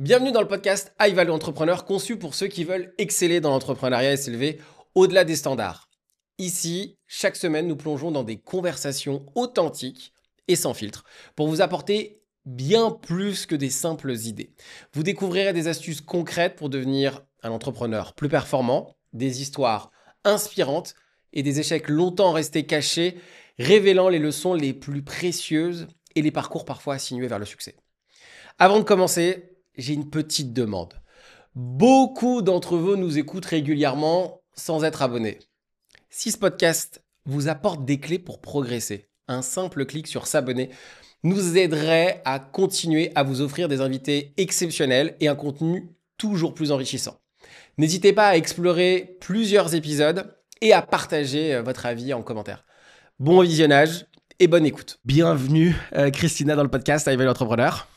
Bienvenue dans le podcast High Value Entrepreneur, conçu pour ceux qui veulent exceller dans l'entrepreneuriat et s'élever au-delà des standards. Ici, chaque semaine, nous plongeons dans des conversations authentiques et sans filtre pour vous apporter bien plus que des simples idées. Vous découvrirez des astuces concrètes pour devenir un entrepreneur plus performant, des histoires inspirantes et des échecs longtemps restés cachés, révélant les leçons les plus précieuses et les parcours parfois assignés vers le succès. Avant de commencer, j'ai une petite demande. Beaucoup d'entre vous nous écoutent régulièrement sans être abonnés. Si ce podcast vous apporte des clés pour progresser, un simple clic sur s'abonner nous aiderait à continuer à vous offrir des invités exceptionnels et un contenu toujours plus enrichissant. N'hésitez pas à explorer plusieurs épisodes et à partager votre avis en commentaire. Bon visionnage et bonne écoute. Bienvenue Christina dans le podcast High Value Entrepreneur.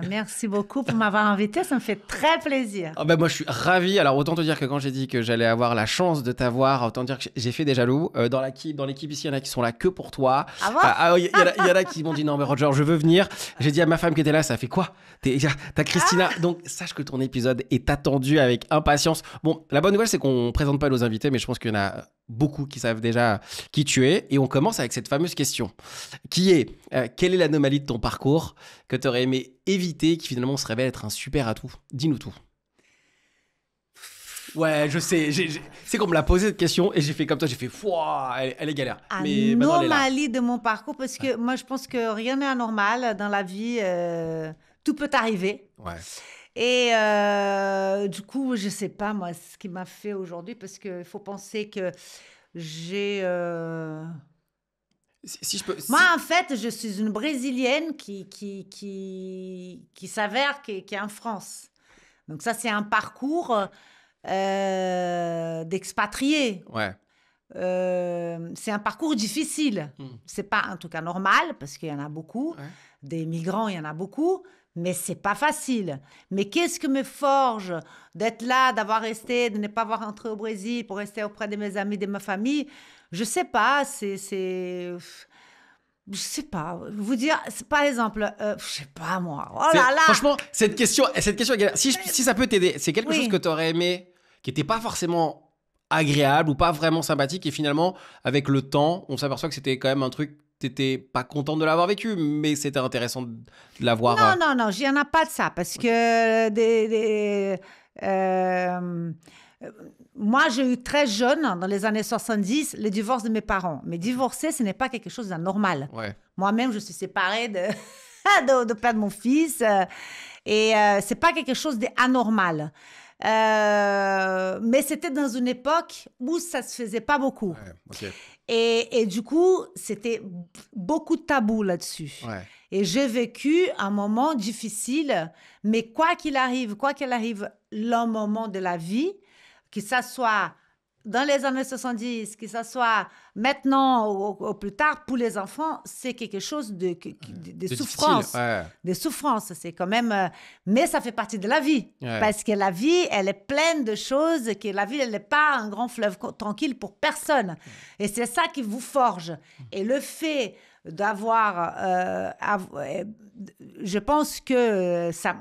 Merci beaucoup pour m'avoir invité, ça me fait très plaisir. Moi, je suis ravi. Alors, autant te dire que quand j'ai dit que j'allais avoir la chance de t'avoir, autant dire que j'ai fait des jaloux. Dans l'équipe ici, il y en a qui sont là que pour toi. Ah bon? Il y en a qui m'ont dit non, mais Roger, je veux venir. J'ai dit à ma femme qui était là, ça fait quoi? T'as Christina. Donc, sache que ton épisode est attendu avec impatience. Bon, la bonne nouvelle, c'est qu'on ne présente pas nos invités, mais je pense qu'il y en a beaucoup qui savent déjà qui tu es. Et on commence avec cette fameuse question qui est quelle est l'anomalie de ton parcours que tu aurais aimé éviter, qui finalement se révèle être un super atout? Dis-nous tout. Ouais, je sais. C'est qu'on me l'a posé cette question et j'ai fait comme toi. J'ai fait fouah, elle est galère. Mais maintenant, elle est là. Anomalie de mon parcours, parce que moi, je pense que rien n'est anormal dans la vie. Tout peut arriver. Ouais. Et du coup, je sais pas, moi, ce qui m'a fait aujourd'hui, parce qu'il faut penser que j'ai... Si je peux. Moi, en fait, je suis une Brésilienne qui s'avère qui est en France. Donc ça, c'est un parcours d'expatrié. Ouais. C'est un parcours difficile. C'est pas en tout cas normal, parce qu'il y en a beaucoup. Ouais. Des migrants, il y en a beaucoup. Mais c'est pas facile. Mais qu'est-ce que me forge d'être là, d'avoir resté, de ne pas avoir rentré au Brésil pour rester auprès de mes amis, de ma famille? Je sais pas. Je sais pas. Vous dire, par exemple, je sais pas moi. Oh là là. Franchement, cette question est galère. Si ça peut t'aider, c'est quelque chose que tu aurais aimé, qui n'était pas forcément agréable ou pas vraiment sympathique, et finalement, avec le temps, on s'aperçoit que c'était quand même un truc. T'étais pas contente de l'avoir vécu, mais c'était intéressant de l'avoir. Non, il n'y en a pas de ça, parce que moi, j'ai eu très jeune, dans les années 70, le divorce de mes parents. Mais divorcer, ce n'est pas quelque chose d'anormal. Ouais. Moi-même, je suis séparée de père de mon fils, et c'est pas quelque chose d'anormal. Mais c'était dans une époque où ça se faisait pas beaucoup. Ouais, ok. Et du coup, c'était beaucoup de tabous là-dessus. Ouais. Et j'ai vécu un moment difficile, mais quoi qu'il arrive, le moment de la vie, que ça soit dans les années 70, que ça soit maintenant ou plus tard, pour les enfants, c'est quelque chose de souffrance. Ouais. De souffrance, c'est quand même... mais ça fait partie de la vie. Ouais. Parce que la vie, elle est pleine de choses, que la vie, elle n'est pas un grand fleuve tranquille pour personne. Et c'est ça qui vous forge. Et le fait d'avoir... je pense que ça...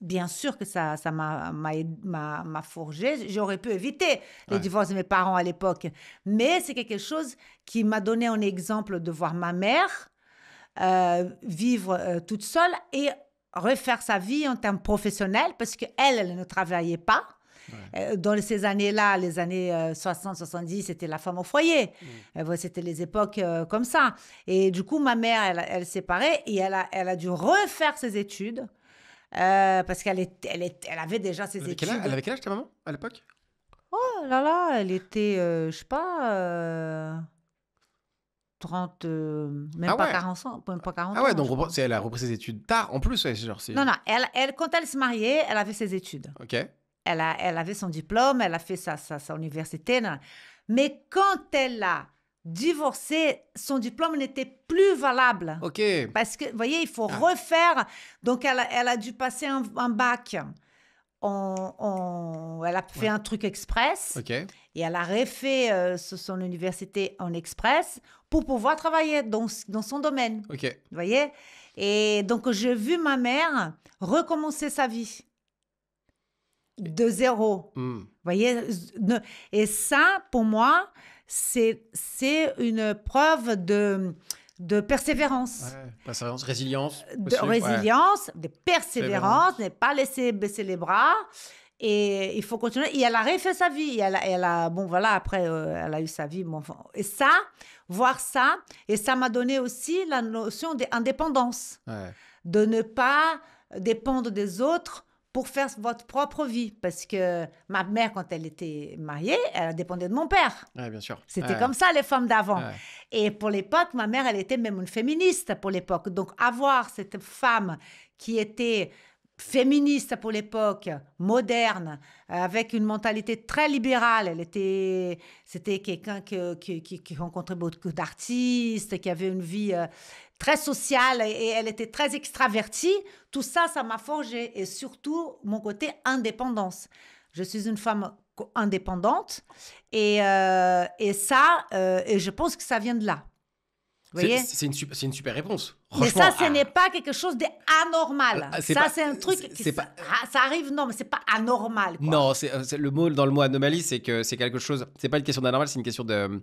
Bien sûr que ça m'a forgé. J'aurais pu éviter les divorces de mes parents à l'époque. Mais c'est quelque chose qui m'a donné un exemple de voir ma mère vivre toute seule et refaire sa vie en termes professionnels, parce qu'elle ne travaillait pas. Ouais. Dans ces années-là, les années 60-70, c'était la femme au foyer. C'était les époques comme ça. Et du coup, ma mère, elle s'est séparée et elle a dû refaire ses études parce qu'elle avait déjà ses études. Elle avait quel âge ta maman à l'époque? Oh là là, elle était, je sais pas... 30, même pas 40 ans. Même pas 40 ah ouais, ans, donc elle a repris ses études tard en plus. Ouais, Non, quand elle se mariait, elle avait ses études. Ok. Elle avait son diplôme, elle a fait sa université. Non. Mais quand elle a divorcé, son diplôme n'était plus valable. Ok. Parce que, vous voyez, il faut refaire. Donc, elle a dû passer un bac. Elle a fait un truc express. Ok. Et elle a refait son université en express pour pouvoir travailler dans son domaine. Ok. Vous voyez? Et donc, j'ai vu ma mère recommencer sa vie. de zéro. Vous voyez? Et ça, pour moi, c'est une preuve de persévérance. Ouais, persévérance, résilience. De résilience, de persévérance, ne pas laisser baisser les bras. Et il faut continuer. Et elle a refait sa vie. Bon, voilà, après, elle a eu sa vie. Bon, et ça, voir ça, et ça m'a donné aussi la notion d'indépendance. Ouais. De ne pas dépendre des autres pour faire votre propre vie. Parce que ma mère, quand elle était mariée, elle dépendait de mon père. Ouais, bien sûr. C'était comme ça, les femmes d'avant. Ouais. Et pour l'époque, ma mère, elle était même une féministe pour l'époque. Donc, avoir cette femme qui était féministe pour l'époque, moderne, avec une mentalité très libérale. C'était quelqu'un qui rencontrait beaucoup d'artistes, qui avait une vie très sociale et elle était très extravertie. Tout ça, ça m'a forgé. Et surtout, mon côté indépendance. Je suis une femme indépendante et ça, et je pense que ça vient de là. Vous voyez? C'est une super réponse. Mais ça, ce n'est pas quelque chose d'anormal. Ça, c'est un truc ça arrive, non, mais c'est pas anormal, quoi. Non, dans le mot anomalie, c'est que c'est quelque chose. C'est pas une question d'anormal, c'est une question de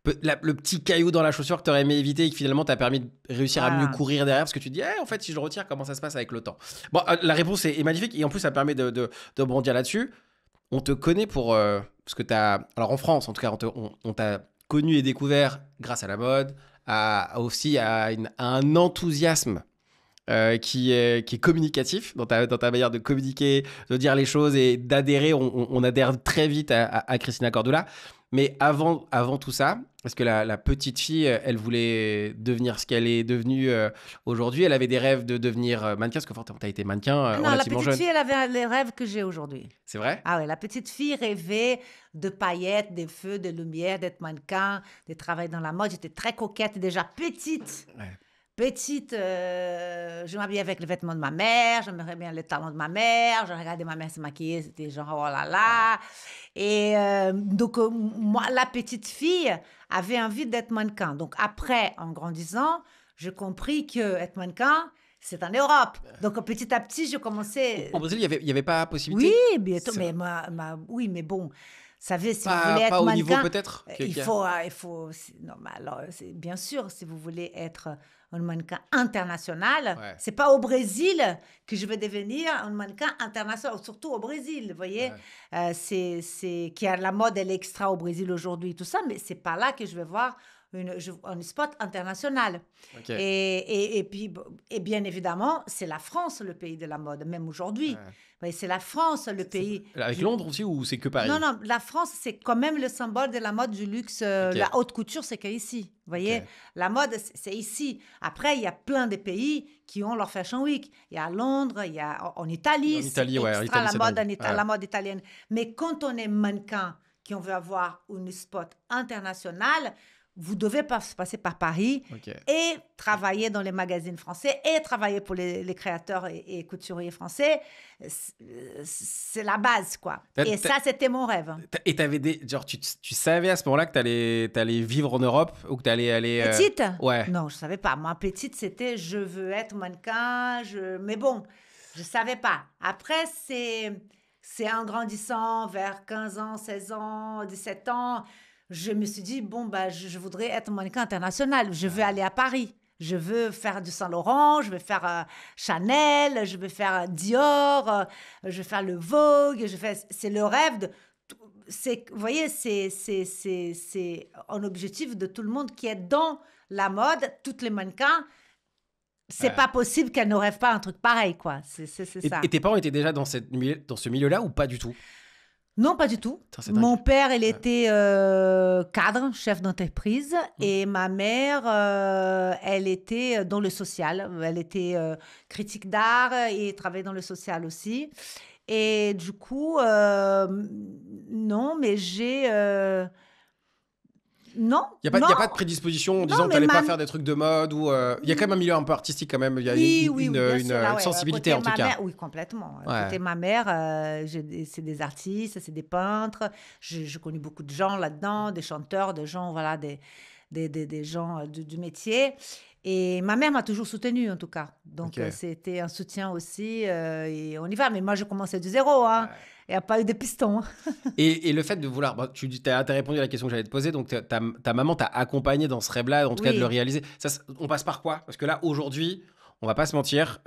le petit caillou dans la chaussure que tu aurais aimé éviter et qui finalement t'a permis de réussir à mieux courir derrière parce que tu te dis, en fait, si je le retire, comment ça se passe avec le temps? Bon, la réponse est magnifique et en plus, ça permet de rebondir là-dessus. On te connaît pour parce que alors en France, en tout cas, on t'a connu et découvert grâce à la mode. Aussi à un enthousiasme qui est communicatif dans ta manière de communiquer, de dire les choses et d'adhérer. On adhère très vite à Christina Cordula. Mais avant tout ça, parce que la petite fille, elle voulait devenir ce qu'elle est devenue aujourd'hui. Elle avait des rêves de devenir mannequin, parce que tu as été mannequin non, relativement jeune. La petite fille, elle avait les rêves que j'ai aujourd'hui. C'est vrai? Ah oui, la petite fille rêvait de paillettes, des feux, de lumière, d'être mannequin, de travailler dans la mode. J'étais très coquette déjà petite. Ouais. Petite, je m'habillais avec les vêtements de ma mère, j'aimerais bien les talons de ma mère, je regardais ma mère se maquiller, c'était genre oh là là. Et donc, moi, la petite fille avait envie d'être mannequin. Donc, après, en grandissant, j'ai compris qu'être mannequin, c'est en Europe. Donc, petit à petit, je commençais. Au Brésil, il y avait pas possibilité? Oui, bientôt, mais oui, mais bon. Vous savez, si vous voulez être pas au mannequin, niveau peut-être il faut non, mais alors, bien sûr, si vous voulez être un mannequin international, c'est pas au Brésil que je vais devenir un mannequin international, surtout au Brésil, vous voyez. La mode, elle est extra au Brésil aujourd'hui, tout ça, mais c'est pas là que je vais voir un spot international. Et puis, bien évidemment, c'est la France le pays de la mode, même aujourd'hui. C'est la France le pays. Avec Londres aussi ou c'est que Paris? Non, la France, c'est quand même le symbole de la mode, du luxe. La haute couture, c'est qu'ici. Vous voyez, la mode, c'est ici. Après, il y a plein de pays qui ont leur Fashion Week. Il y a à Londres, il y a en Italie. En Italie, la mode italienne. Mais quand on est mannequin, qu'on veut avoir une spot international, vous devez passer par Paris et travailler dans les magazines français et travailler pour les créateurs et couturiers français. C'est la base, quoi. Ça, c'était mon rêve. Et genre, tu savais à ce moment-là que t'allais vivre en Europe ou que t'allais aller... Petite? Ouais. Non, je savais pas. Moi, petite, c'était je veux être mannequin. Mais bon, je savais pas. Après, c'est en grandissant vers 15 ans, 16 ans, 17 ans... Je me suis dit, bon, je voudrais être mannequin international. Je veux aller à Paris. Je veux faire du Saint-Laurent, je veux faire Chanel, je veux faire Dior, je veux faire le Vogue. C'est le rêve vous voyez, c'est un objectif de tout le monde qui est dans la mode. Toutes les mannequins, c'est pas possible qu'elles ne rêvent pas un truc pareil, quoi. C'est ça. Et tes parents étaient déjà dans ce milieu-là ou pas du tout? Non, pas du tout. Mon père, il était cadre, chef d'entreprise, et ma mère, elle était dans le social. Elle était critique d'art et travaillait dans le social aussi. Et du coup, non, mais j'ai... Non. Il n'y a pas de prédisposition en disant que tu n'allais pas faire des trucs de mode ou il y a quand même un milieu un peu artistique quand même. Il y a une sensibilité en tout cas. Oui, complètement. Côté ma mère, c'est des artistes, c'est des peintres. Je connais beaucoup de gens là-dedans, des chanteurs, des gens, voilà, des gens du métier. Et ma mère m'a toujours soutenue, en tout cas. Donc, c'était un soutien aussi. Et on y va. Mais moi, je commençais de zéro. Hein. Ouais. Il n'y a pas eu de piston. Et le fait de vouloir... Bon, tu as répondu à la question que j'allais te poser. Donc, ta maman t'a accompagné dans ce rêve-là, en tout cas de le réaliser. Ça, on passe par quoi? Parce que là, aujourd'hui, on ne va pas se mentir.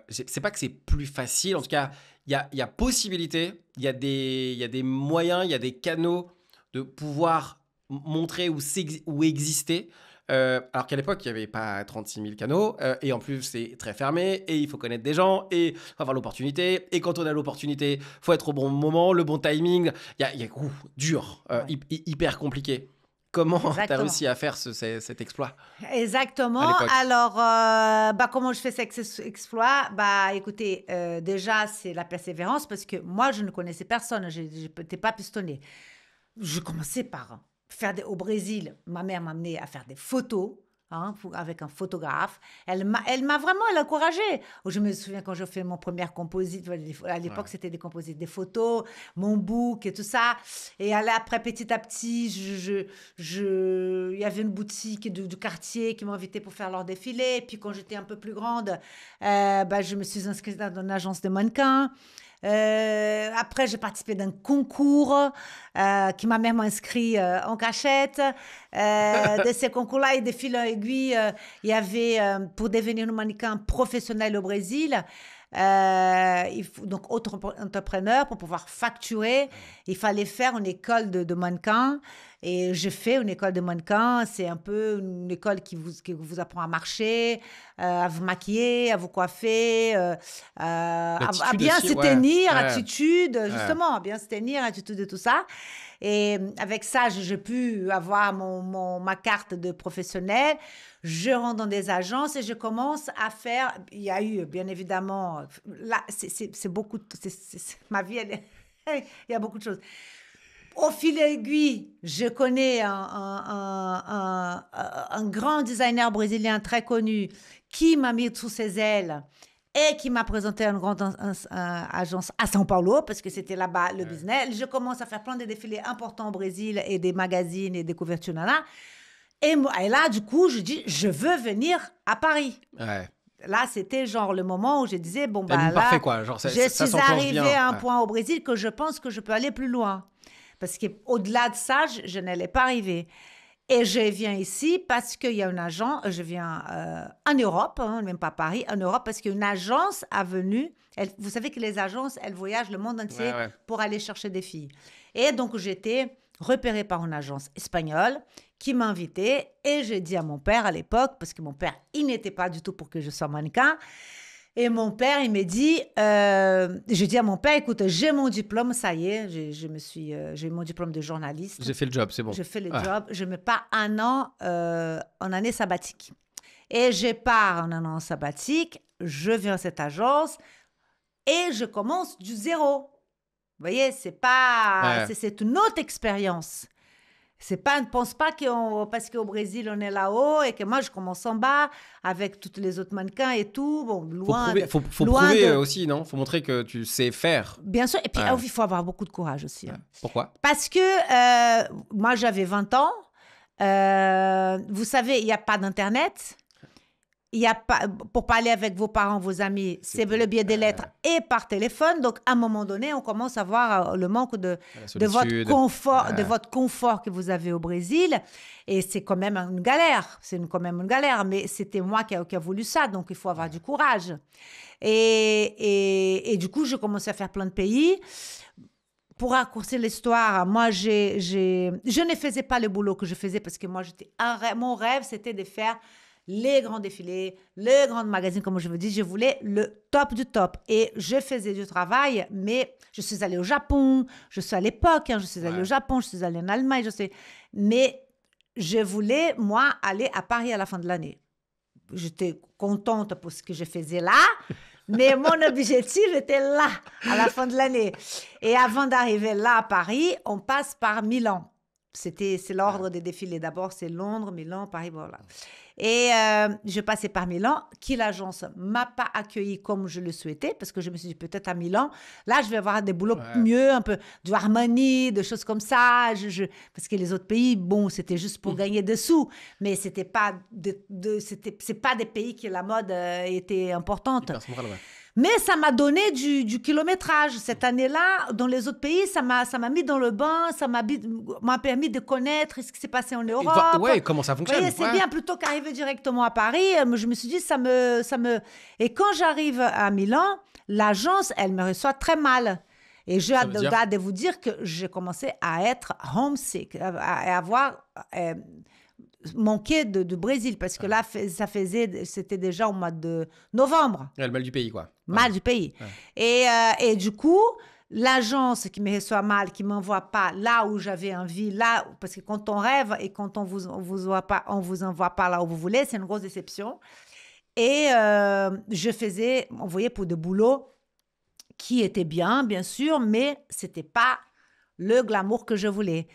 C'est pas que c'est plus facile. En tout cas, il y a possibilité. Il y a des moyens, il y a des canaux de pouvoir montrer ou exister. Alors qu'à l'époque, il n'y avait pas 36 000 canaux, et en plus, c'est très fermé, et il faut connaître des gens, et il faut avoir l'opportunité, et quand on a l'opportunité, il faut être au bon moment, le bon timing. Il y a dur, hyper compliqué. Comment tu as réussi à faire cet exploit? Exactement. Alors, comment je fais cet exploit? Écoutez, déjà, c'est la persévérance, parce que moi, je ne connaissais personne, je n'étais pas pistonnée. Je commençais par... au Brésil, ma mère m'a amenée à faire des photos avec un photographe. Elle m'a vraiment encouragée. Je me souviens quand j'ai fait mon premier composite, à l'époque, c'était des composites, des photos, mon book et tout ça. Et après, petit à petit, il y avait une boutique du quartier qui m'invitait pour faire leur défilé. Et puis, quand j'étais un peu plus grande, je me suis inscrite dans une agence de mannequins. Après, j'ai participé d'un concours qui ma mère m'a inscrit en cachette. De ces concours-là et de fil en aiguille, il y avait, pour devenir un mannequin professionnel au Brésil, il faut, donc auto-entrepreneur, pour pouvoir facturer, il fallait faire une école de mannequin. Et j'ai fait une école de mannequin. C'est un peu une école qui vous apprend à marcher, à vous maquiller, à vous coiffer, à bien se tenir, attitude, justement, à bien se tenir, attitude et tout ça. Et avec ça, j'ai pu avoir ma carte de professionnel. Je rentre dans des agences et je commence à faire... Il y a eu, bien évidemment... Là, c'est beaucoup... ma vie, il y a beaucoup de choses. Au fil aiguille, je connais un grand designer brésilien très connu qui m'a mis sous ses ailes et qui m'a présenté une grande agence à São Paulo, parce que c'était là-bas le business. Je commence à faire plein de défilés importants au Brésil et des magazines et des couvertures. Et là, du coup, je dis, je veux venir à Paris. Ouais. Là, c'était genre le moment où je disais, là, parfait, quoi. Genre, je suis arrivée à un point au Brésil que je pense que je peux aller plus loin. Parce qu'au-delà de ça, je n'allais pas arriver. Et je viens ici parce qu'il y a un agent, je viens en Europe, même pas Paris, en Europe, parce qu'une agence a venu. Vous savez que les agences, elles voyagent le monde entier pour aller chercher des filles. Et donc, j'étais repérée par une agence espagnole qui m'a invitée. Et j'ai dit à mon père à l'époque, parce que mon père, il n'était pas du tout pour que je sois mannequin. Et mon père, il m'a dit, je dis à mon père, écoute, j'ai mon diplôme, ça y est, j'ai mon diplôme de journaliste. J'ai fait le job, c'est bon. Je fais le job, je me pars un an en année sabbatique. Et je pars en un an sabbatique, je viens à cette agence et je commence du zéro. Vous voyez, c'est une autre expérience. C'est pas, ne pense pas parce qu'au Brésil, on est là-haut et que moi, je commence en bas avec tous les autres mannequins et tout. Bon, loin. Faut prouver aussi, non? Faut montrer que tu sais faire. Bien sûr. Et puis, il faut avoir beaucoup de courage aussi. Hein. Pourquoi? Parce que moi, j'avais 20 ans. Vous savez, il n'y a pas d'Internet. Il y a pas, pour parler avec vos parents, vos amis, c'est le biais des lettres et par téléphone. Donc, à un moment donné, on commence à voir le manque de votre confort que vous avez au Brésil. Et c'est quand même une galère. Quand même une galère. Mais c'était moi qui a voulu ça. Donc, il faut avoir du courage. Et du coup, je commençais à faire plein de pays. Pour raccourcir l'histoire, moi, je ne faisais pas le boulot que je faisais parce que moi, mon rêve, c'était de faire les grands défilés, les grands magazines, comme je vous dis, je voulais le top du top. Et je faisais du travail, mais je suis allée au Japon, je suis à l'époque, je suis allée au Japon, je suis allée en Allemagne, mais je voulais, moi, aller à Paris à la fin de l'année. J'étais contente pour ce que je faisais là, mais mon objectif était là, à la fin de l'année. Et avant d'arriver là à Paris, on passe par Milan. C'est l'ordre des défilés. D'abord, c'est Londres, Milan, Paris, voilà. Et je passais par Milan, qui l'agence m'a pas accueilli comme je le souhaitais, parce que je me suis dit, peut-être à Milan, là, je vais avoir des boulots mieux, un peu du Armani, des choses comme ça. Parce que les autres pays, bon, c'était juste pour gagner des sous, mais c'était pas c'est pas des pays que la mode était importante. Mais ça m'a donné du kilométrage. Cette année-là, dans les autres pays, ça m'a mis dans le bain, ça m'a permis de connaître ce qui s'est passé en Europe. Ouais, comment ça fonctionne. Voyez, c'est bien, plutôt qu'arriver directement à Paris. Je me suis dit, ça me... Et quand j'arrive à Milan, l'agence, elle me reçoit très mal. Et je dois de vous dire que j'ai commencé à être homesick, à avoir... manqué de Brésil, parce que là, c'était déjà au mois de novembre. Le mal du pays, quoi. Mal du pays. Et du coup, l'agence qui me reçoit mal, qui ne m'envoie pas là où j'avais envie, là, parce que quand on rêve et quand on vous envoie pas là où vous voulez, c'est une grosse déception. Et je faisais, envoyer pour des boulots qui étaient bien sûr, mais ce n'était pas le glamour que je voulais.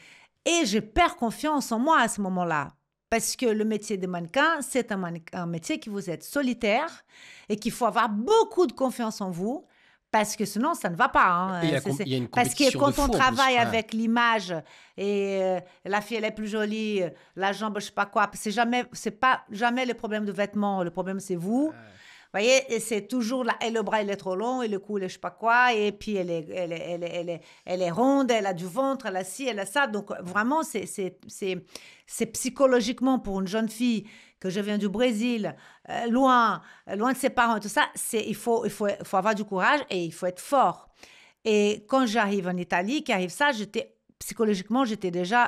Et je perds confiance en moi à ce moment-là. Parce que le métier de mannequin, c'est un métier qui vous êtes solitaire et qu'il faut avoir beaucoup de confiance en vous, parce que sinon, ça ne va pas. Hein. Il y a une parce que quand on travaille plus, avec l'image et la fille, elle est plus jolie, la jambe, je ne sais pas quoi, c'est pas jamais le problème de vêtements, le problème, c'est vous. Vous voyez, et c'est toujours et le bras, il est trop long, et le cou, il est je sais pas quoi, et puis elle est ronde, elle a du ventre, elle a ci, elle a ça. Donc, vraiment, c'est psychologiquement pour une jeune fille que je viens du Brésil, loin de ses parents et tout ça, il faut avoir du courage et il faut être fort. Et quand j'arrive en Italie, qu'arrive ça, psychologiquement,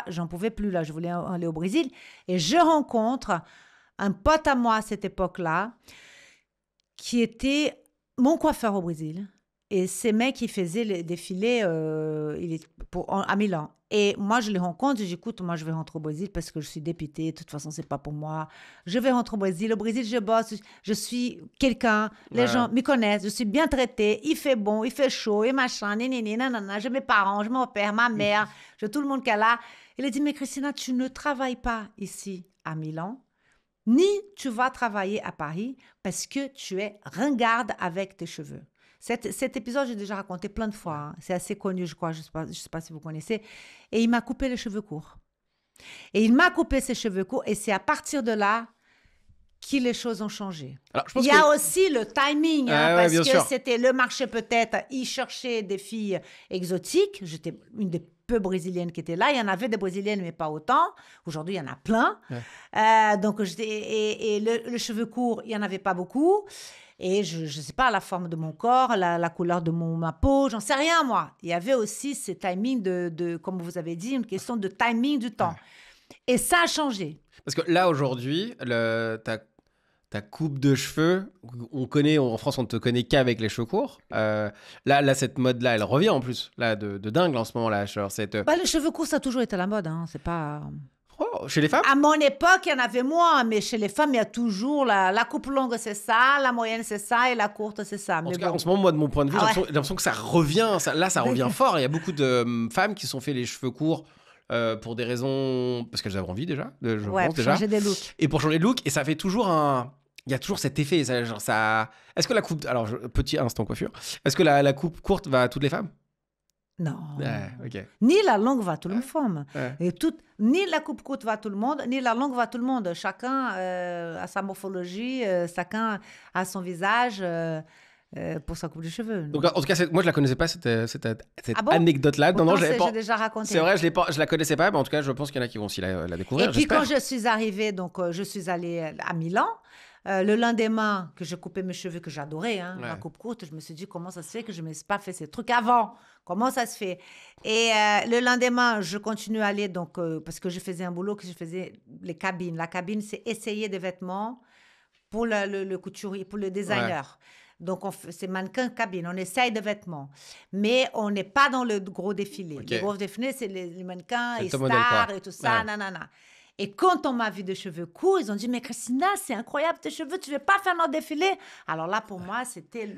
j'en pouvais plus là, je voulais aller au Brésil. Et je rencontre un pote à moi à cette époque-là, qui était mon coiffeur au Brésil. Et ces mecs, qui faisaient les défilés à Milan. Et moi, je les rencontre, je dis, écoute, moi, je vais rentrer au Brésil parce que je suis dépitée. De toute façon, c'est pas pour moi. Je vais rentrer au Brésil. Au Brésil, je bosse. Je suis quelqu'un. Les gens me connaissent. Je suis bien traitée. Il fait bon, il fait chaud et machin. Nanana. J'ai mes parents, j'ai mon père, ma mère. J'ai tout le monde qui est là. Il a dit, mais Christina, tu ne travailles pas ici à Milan, ni tu vas travailler à Paris parce que tu es ringarde avec tes cheveux. Cet épisode, j'ai déjà raconté plein de fois. Hein. C'est assez connu, je crois. Je sais pas si vous connaissez. Et il m'a coupé les cheveux courts. Et il m'a coupé ses cheveux courts. Et c'est à partir de là que les choses ont changé. Alors, il y a aussi le timing. Parce que c'était le marché peut-être. Il cherchait des filles exotiques. J'étais une des peu brésiliennes qui étaient là. Il y en avait des brésiliennes, mais pas autant. Aujourd'hui, il y en a plein. Donc, le cheveu court, il n'y en avait pas beaucoup. Et je ne sais pas, la forme de mon corps, la couleur de ma peau, j'en sais rien, moi. Il y avait aussi ce timing comme vous avez dit, une question de timing du temps. Et ça a changé. Parce que là, aujourd'hui, ta coupe de cheveux, on connaît, en France, on ne te connaît qu'avec les cheveux courts. Là, cette mode-là, elle revient en plus, là, de dingue en ce moment-là. Les cheveux courts, ça a toujours été la mode, hein. C'est pas... Oh, chez les femmes? À mon époque, il y en avait moins, mais chez les femmes, il y a toujours la coupe longue, c'est ça, la moyenne, c'est ça, et la courte, c'est ça. En tout cas, en ce moment, moi, de mon point de vue, j'ai l'impression que ça revient. Ça revient fort. Il y a beaucoup de femmes qui se sont fait les cheveux courts pour des raisons... Parce qu'elles avaient envie déjà, je pense, déjà. Changer des looks. Et pour changer de look, et ça fait toujours il y a toujours cet effet. Est-ce que la coupe... Alors, petit instant coiffure. Est-ce que la coupe courte va à toutes les femmes? Non. Okay. Ni la longue va à toute la femme. Ni la coupe courte va à tout le monde, ni la longue va à tout le monde. Chacun a sa morphologie, chacun a son visage pour sa coupe de cheveux. Donc, en tout cas, moi, je la connaissais pas, cette anecdote-là. Non, j'ai déjà raconté. C'est vrai, je la connaissais pas, mais en tout cas, je pense qu'il y en a qui vont aussi la découvrir. Et puis, quand je suis arrivée, donc, je suis allée à Milan. Le lendemain que je coupais mes cheveux, que j'adorais, la coupe courte, je me suis dit, comment ça se fait que je ne me suis pas fait ces trucs avant? Comment ça se fait? Et le lendemain, je continue à aller, donc, parce que je faisais un boulot, que je faisais les cabines. La cabine, c'est essayer des vêtements pour le couturier, pour le designer. Donc, c'est mannequin cabine, on essaye des vêtements. Mais on n'est pas dans le gros défilé. Le gros défilé, c'est les mannequins, les stars et tout ça, nanana. Et quand on m'a vu de cheveux courts, ils ont dit, mais Christina, c'est incroyable tes cheveux, tu ne veux pas faire notre défilé? Alors là, pour moi, c'était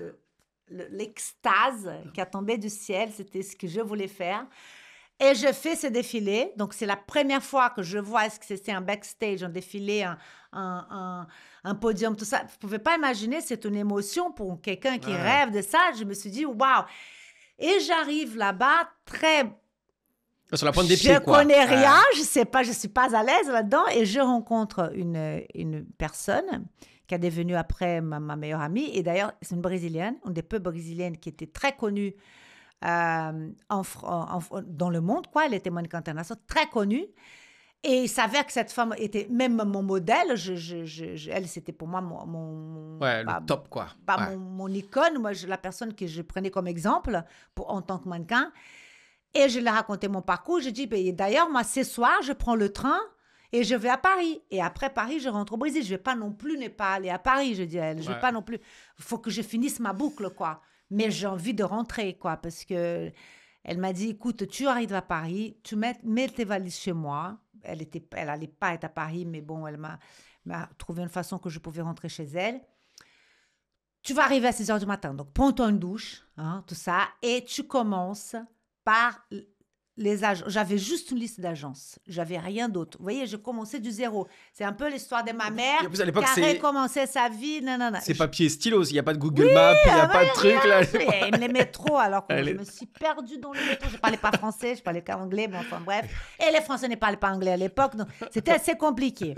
l'extase qui a tombé du ciel, c'était ce que je voulais faire. Et je fais ce défilé. Donc, c'est la première fois que je vois est-ce que c'est un backstage, un défilé, un podium, tout ça. Vous ne pouvez pas imaginer, c'est une émotion pour quelqu'un qui rêve de ça. Je me suis dit, waouh! Et j'arrive là-bas très... Sur la pointe des pieds, quoi. Je connais rien, je sais pas, je suis pas à l'aise là-dedans. Et je rencontre une personne qui est devenue après ma meilleure amie. Et d'ailleurs, c'est une Brésilienne, une des peu brésiliennes qui était très connue dans le monde, quoi. Elle était mannequin international, très connue. Et il s'avère que cette femme était même mon modèle. Elle, c'était pour moi le top, quoi. Mon icône. Moi, la personne que je prenais comme exemple en tant que mannequin. Et je lui ai raconté mon parcours. Je dis, d'ailleurs, moi, ce soir, je prends le train et je vais à Paris. Et après Paris, je rentre au Brésil. Je ne vais pas non plus ne pas aller à Paris, je dis à elle. Je vais pas non plus. Il faut que je finisse ma boucle, quoi. Mais j'ai envie de rentrer, quoi, parce que elle m'a dit, écoute, tu arrives à Paris, tu mets tes valises chez moi. Elle allait pas être à Paris, mais bon, elle m'a trouvé une façon que je pouvais rentrer chez elle. Tu vas arriver à 6 heures du matin, donc prends-toi une douche, hein, tout ça, et tu commences par les agences. J'avais juste une liste d'agences. J'avais rien d'autre. Vous voyez, je commençais du zéro. C'est un peu l'histoire de ma mère plus, à l'époque, qui a recommencé sa vie. Non. C'est papier stylos. Il n'y a pas de Google Maps, il n'y a pas de truc. Là. Et les métros, alors que je me suis perdue dans le métro. Je ne parlais pas français, je ne parlais qu'anglais. Bon, enfin bref. Et les Français ne parlaient pas anglais à l'époque. Donc, c'était assez compliqué.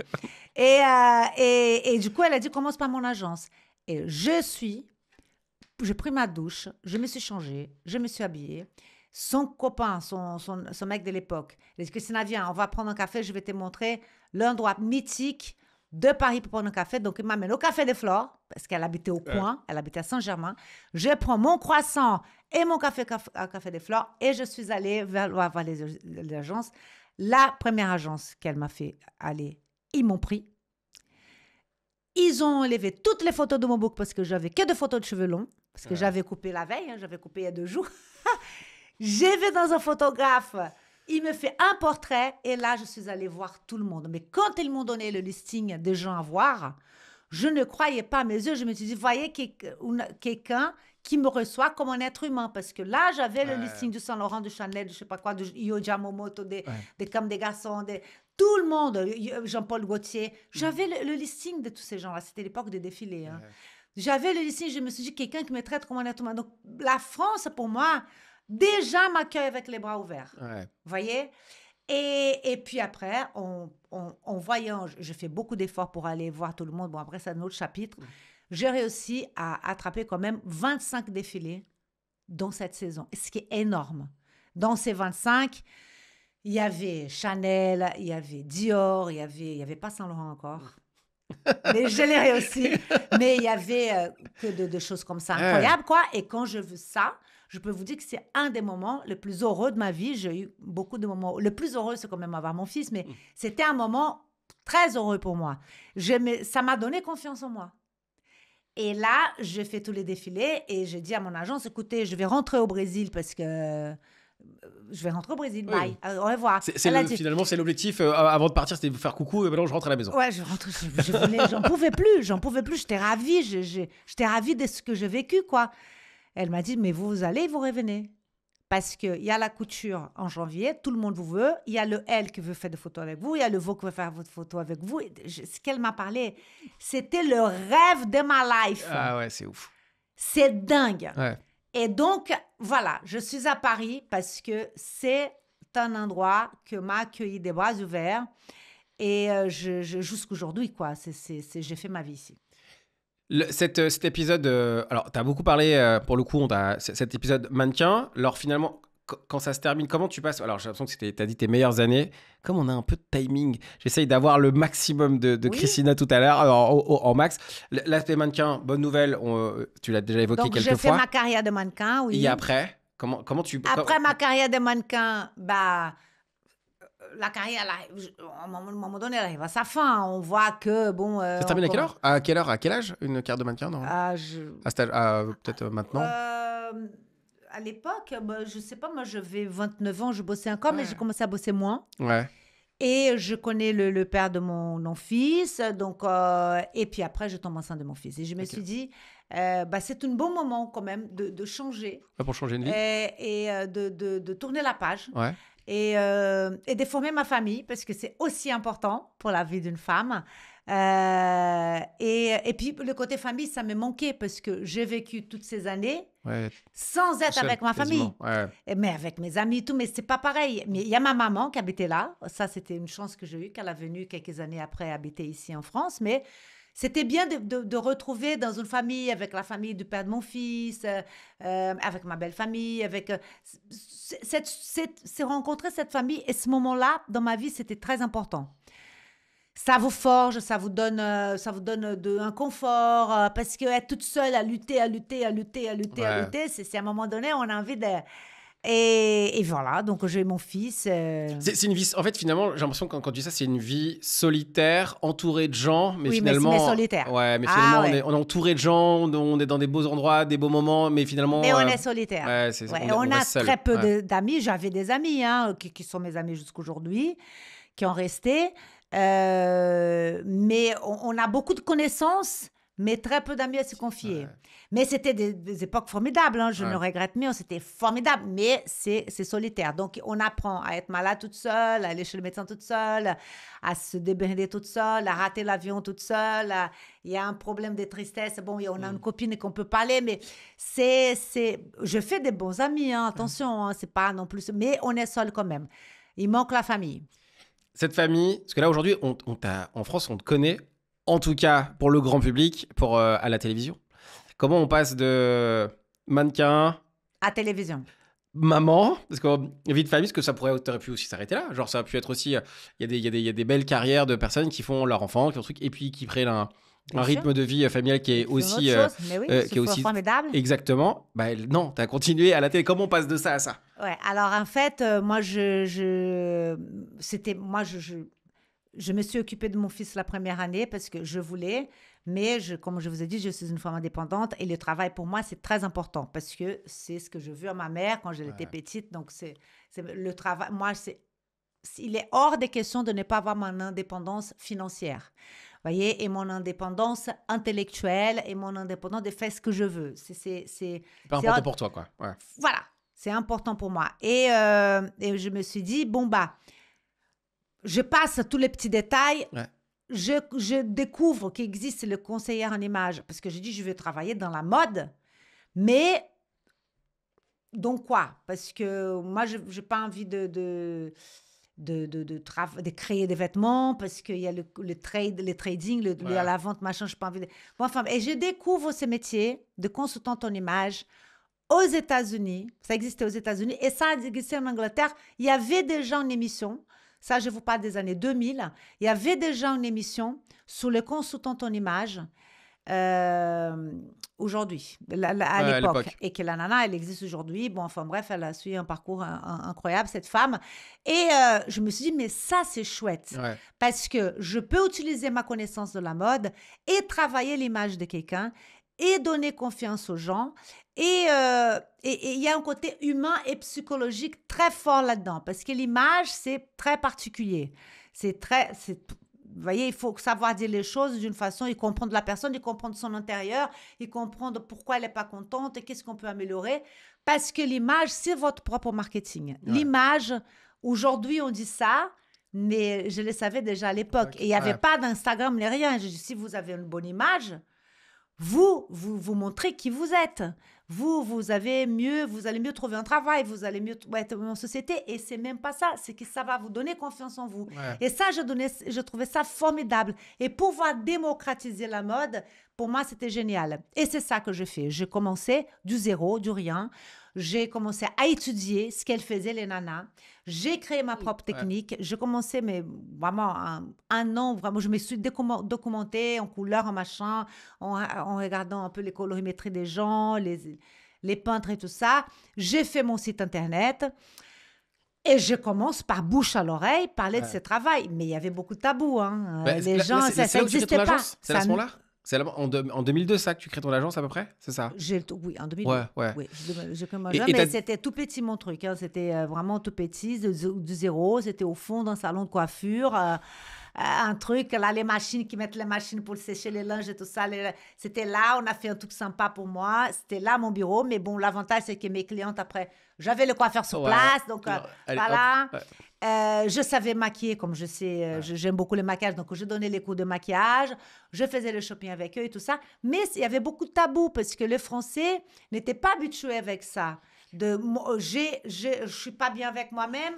Et du coup, elle a dit, commence par mon agence. Et j'ai pris ma douche, je me suis changée, je me suis habillée. Son copain, son mec de l'époque, il a dit, Christina, viens, on va prendre un café, je vais te montrer l'endroit mythique de Paris pour prendre un café. Donc, il m'amène au Café des Flores, parce qu'elle habitait au coin, elle habitait à Saint-Germain. Je prends mon croissant et mon café à Café des Flores et je suis allée vers les agences. La première agence qu'elle m'a fait aller, ils m'ont pris. Ils ont enlevé toutes les photos de mon book parce que j'avais que des photos de cheveux longs, parce que j'avais coupé la veille, j'avais coupé il y a 2 jours. J'ai vu dans un photographe, il me fait un portrait et là, je suis allée voir tout le monde. Mais quand ils m'ont donné le listing des gens à voir, je ne croyais pas à mes yeux. Je me suis dit, voyez quelqu'un qui me reçoit comme un être humain. Parce que là, j'avais le listing du Saint-Laurent, du Chanel, de je ne sais pas quoi, de Yohja Momoto, des Comme des Garçons, tout le monde, Jean-Paul Gaultier. J'avais le listing de tous ces gens-là. C'était l'époque des défilés. Hein. J'avais le listing, je me suis dit, quelqu'un qui me traite comme un être humain. Donc, la France, pour moi... déjà m'accueille avec les bras ouverts. Vous voyez? Et puis après, en voyant, je fais beaucoup d'efforts pour aller voir tout le monde. Bon, après, c'est un autre chapitre. J'ai réussi à attraper quand même 25 défilés dans cette saison, ce qui est énorme. Dans ces 25, il y avait Chanel, il y avait Dior, il y avait pas Saint-Laurent encore. Mais je l'ai réussi. Mais il y avait que de choses comme ça incroyables, quoi. Et quand je veux ça, je peux vous dire que c'est un des moments les plus heureux de ma vie. J'ai eu beaucoup de moments. Le plus heureux, c'est quand même avoir mon fils, mais c'était un moment très heureux pour moi. Ça m'a donné confiance en moi. Et là, je fais tous les défilés et je dis à mon agence, écoutez, je vais rentrer au Brésil parce que... je vais rentrer au Brésil, bye, au revoir. Finalement, c'est l'objectif. Avant de partir, c'était de vous faire coucou et maintenant je rentre à la maison. Ouais, je rentre, je venais, j'en pouvais plus, j'étais ravie, j'étais ravie de ce que j'ai vécu, quoi. Elle m'a dit, mais vous allez, vous revenez. Parce qu'il y a la couture en janvier, tout le monde vous veut, il y a le elle qui veut faire des photos avec vous, il y a le vous qui veut faire votre photo avec vous. Ce qu'elle m'a parlé, c'était le rêve de ma life. Ah ouais, c'est ouf. C'est dingue. Ouais. Et donc, voilà, je suis à Paris parce que c'est un endroit que m'a accueilli des bras ouverts. Et jusqu'aujourd'hui, quoi, j'ai fait ma vie ici. Cet épisode, alors, tu as beaucoup parlé, pour le coup, cet épisode mannequin. Alors, finalement, quand ça se termine, comment tu passes? Alors, j'ai l'impression que tu as dit tes meilleures années. Comme on a un peu de timing, j'essaye d'avoir le maximum de Christina tout à l'heure, en max. L'aspect mannequin, bonne nouvelle, tu l'as déjà évoqué quelques fois. Donc, j'ai fait ma carrière de mannequin, oui. Et après, comment tu... Après ma carrière de mannequin, la carrière, à un moment donné, elle arrive à sa fin. On voit que, bon... ça se termine à quelle heure? À quel âge, une carrière de mannequin? Peut-être maintenant? À l'époque, je sais pas, moi, j'avais 29 ans, je bossais encore, mais j'ai commencé à bosser moins. Ouais. Et je connais le père de mon fils, donc... et puis après, je tombe enceinte de mon fils. Et je me suis dit, c'est un bon moment quand même de changer Pour changer une vie. de tourner la page. Ouais. Et de former ma famille, parce que c'est aussi important pour la vie d'une femme. Et puis, le côté famille, ça me manquait, parce que j'ai vécu toutes ces années sans être avec ma famille. Mais avec mes amis et tout, mais c'est pas pareil. Mais il y a ma maman qui habitait là. Ça, c'était une chance que j'ai eue, qu'elle a venu quelques années après habiter ici en France. Mais c'était bien de retrouver dans une famille, avec la famille du père de mon fils, avec ma belle famille, avec c'est rencontrer cette famille. Et ce moment-là, dans ma vie, c'était très important. Ça vous forge, ça vous donne un confort, parce que être toute seule à lutter, c'est à un moment donné, on a envie de... Et voilà, donc j'ai mon fils. C'est une vie, en fait, finalement, j'ai l'impression que quand tu dis ça, c'est une vie solitaire, entourée de gens, mais finalement... mais solitaire. Ouais, mais finalement, on est entouré de gens, on est dans des beaux endroits, des beaux moments, mais finalement... Mais on est solitaire. On a très peu d'amis. J'avais des amis, qui sont mes amis jusqu'aujourd'hui, qui ont resté. Mais on a beaucoup de connaissances, mais très peu d'amis à se confier. Mais c'était des époques formidables, je ne regrette pas, c'était formidable, mais c'est solitaire. Donc, on apprend à être malade toute seule, à aller chez le médecin toute seule, à se débrider toute seule, à rater l'avion toute seule. Il y a un problème de tristesse. Bon, on a une copine qu'on peut parler, mais je fais des bons amis, attention, c'est pas non plus... Mais on est seul quand même. Il manque la famille. Cette famille, parce que là, aujourd'hui, en France, on te connaît, en tout cas pour le grand public, à la télévision. Comment on passe de mannequin à télévision, maman, parce que vie de famille, parce que ça aurait pu aussi s'arrêter là. Genre, ça a pu être aussi, il y a des belles carrières de personnes qui font leur enfant, qui ont truc, et puis qui prennent un rythme de vie familial qui est aussi, qui est aussi formidable. Exactement. Non, t'as continué à la télé. Comment on passe de ça à ça? Ouais. Alors en fait, moi, je me suis occupée de mon fils la première année parce que je voulais. Mais comme je vous ai dit, je suis une femme indépendante et le travail pour moi, c'est très important parce que c'est ce que je veux à ma mère quand j'étais petite. Donc, c'est le travail. Moi, il est hors des questions de ne pas avoir mon indépendance financière. Voyez, et mon indépendance intellectuelle et mon indépendance de faire ce que je veux. C'est pas important pour toi, quoi. Ouais. Voilà, c'est important pour moi. Et je me suis dit, je passe tous les petits détails. Ouais. Je découvre qu'il existe le conseiller en image parce que j'ai dit je vais travailler dans la mode, mais donc quoi? Parce que moi, je n'ai pas envie de créer des vêtements parce qu'il y a le trading, la vente, machin, je n'ai pas envie de... et je découvre ce métier de consultante en image aux États-Unis. Ça existait aux États-Unis et ça existait en Angleterre. Il y avait déjà une émission. Ça, je vous parle des années 2000. Il y avait déjà une émission sur les consultantes en images aujourd'hui, à l'époque. Et que la nana, elle existe aujourd'hui. Elle a suivi un parcours incroyable, cette femme. Et je me suis dit, mais ça, c'est chouette. Ouais. Parce que je peux utiliser ma connaissance de la mode et travailler l'image de quelqu'un et donner confiance aux gens. Et il y a un côté humain et psychologique très fort là-dedans, parce que l'image, c'est très particulier. Vous voyez, il faut savoir dire les choses d'une façon, et comprendre la personne, et comprendre son intérieur, et comprendre pourquoi elle n'est pas contente, et qu'est-ce qu'on peut améliorer. Parce que l'image, c'est votre propre marketing. Ouais. L'image, aujourd'hui, on dit ça, mais je le savais déjà à l'époque. Okay. Et il n'y avait pas d'Instagram, ni rien. Je dis, si vous avez une bonne image, vous montrez qui vous êtes. Vous allez mieux trouver un travail, vous allez mieux être en société. Et c'est même pas ça, c'est que ça va vous donner confiance en vous. Ouais. Et ça, je trouvais ça formidable. Et pouvoir démocratiser la mode, pour moi, c'était génial. Et c'est ça que je fais. J'ai commencé du zéro, du rien. J'ai commencé à étudier ce qu'elles faisaient, les nanas. J'ai créé ma propre technique. Ouais. J'ai commencé, mais vraiment, un an, vraiment, je me suis documentée en couleur, en machin, en regardant un peu les colorimétries des gens, les peintres et tout ça. J'ai fait mon site Internet. Et je commence par bouche à l'oreille, parler de ce travail. Mais il y avait beaucoup de tabous. Les gens, ça n'existait pas. C'est à ce moment-là? C'est en 2002, ça, que tu crées ton agence à peu près? C'est ça? Oui, en 2002. Ouais. Oui, mais c'était tout petit, mon truc. C'était vraiment tout petit, du zéro. C'était au fond d'un salon de coiffure. un truc, là, les machines qui mettent les machines pour sécher les linges et tout ça. C'était là, on a fait un truc sympa pour moi. C'était là mon bureau. Mais bon, l'avantage, c'est que mes clientes, après, j'avais le coiffeur sur place. Donc, Allez, voilà. hop, Je savais maquiller, comme je sais, j'aime beaucoup le maquillage. Donc, je donnais les cours de maquillage. Je faisais le shopping avec eux et tout ça. Mais il y avait beaucoup de tabous parce que les Français n'étaient pas habitués avec ça. Je suis pas bien avec moi-même.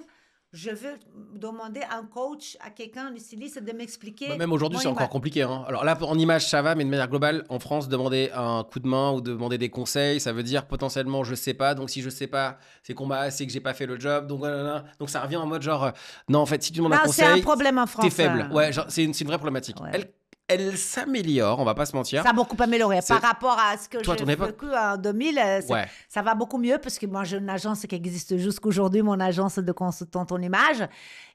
Je veux demander à un coach, à quelqu'un, un styliste, de m'expliquer. Bah, même aujourd'hui, c'est encore compliqué. Hein. Alors là, en image, ça va, mais de manière globale, en France, demander un coup de main ou demander des conseils, ça veut dire potentiellement je sais pas. Donc si je sais pas, c'est que j'ai pas fait le job. Donc ça revient en mode genre non, en fait, si tu demandes un conseil, c'est un problème en France. T'es faible. Ouais, genre, c'est une vraie problématique. Ouais. Elle s'améliore, on va pas se mentir. Ça a beaucoup amélioré par rapport à ce que j'ai vécu en 2000. Ça va beaucoup mieux parce que moi, j'ai une agence qui existe jusqu'aujourd'hui, mon agence de consultante en image,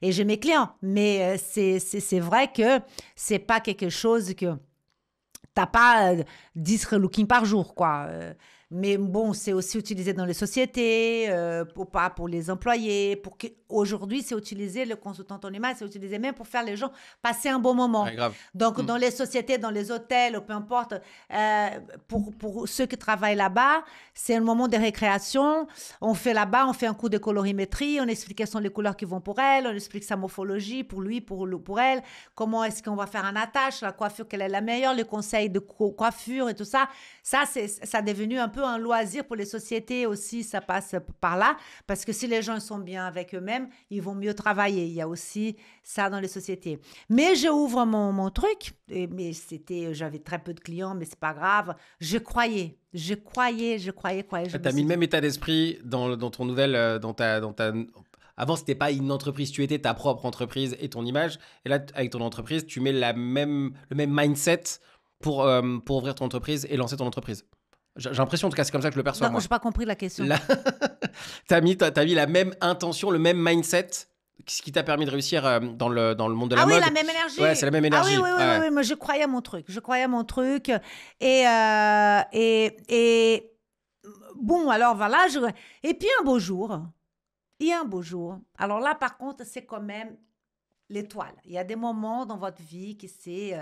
et j'ai mes clients. Mais c'est vrai que c'est pas quelque chose que t'as pas 10 relooking par jour, quoi. Mais bon, c'est aussi utilisé dans les sociétés, pas pour les employés. Aujourd'hui, c'est utilisé, le consultant en image, c'est utilisé même pour faire les gens passer un bon moment. Ouais, grave. Donc, dans les sociétés, dans les hôtels, ou peu importe, pour ceux qui travaillent là-bas, c'est un moment de récréation. On fait là-bas, on fait un cours de colorimétrie, on explique quelles sont les couleurs qui vont pour elle, on explique sa morphologie pour lui, pour elle, comment est-ce qu'on va faire un attache, la coiffure, quelle est la meilleure, les conseils de coiffure et tout ça. Ça est devenu un peu un loisir pour les sociétés aussi, ça passe par là, parce que si les gens sont bien avec eux-mêmes, ils vont mieux travailler. Il y a aussi ça dans les sociétés. Mais je ouvre mon truc, mais j'avais très peu de clients, mais c'est pas grave. Je croyais. T'as mis le même état d'esprit dans ton nouvelle, Avant, c'était pas une entreprise, tu étais ta propre entreprise et ton image. Et là, avec ton entreprise, tu mets le même mindset pour ouvrir ton entreprise et lancer ton entreprise. J'ai l'impression, en tout cas, c'est comme ça que je le perçois. Non, moi. J'ai pas compris la question. T'as mis la même intention, le même mindset, ce qui t'a permis de réussir dans le monde de la mode. Ah oui, la même énergie. Ouais, c'est la même énergie. Oui, moi je croyais à mon truc. Et bon, alors voilà. Et puis un beau jour, alors là, par contre, c'est quand même l'étoile. Il y a des moments dans votre vie qui c'est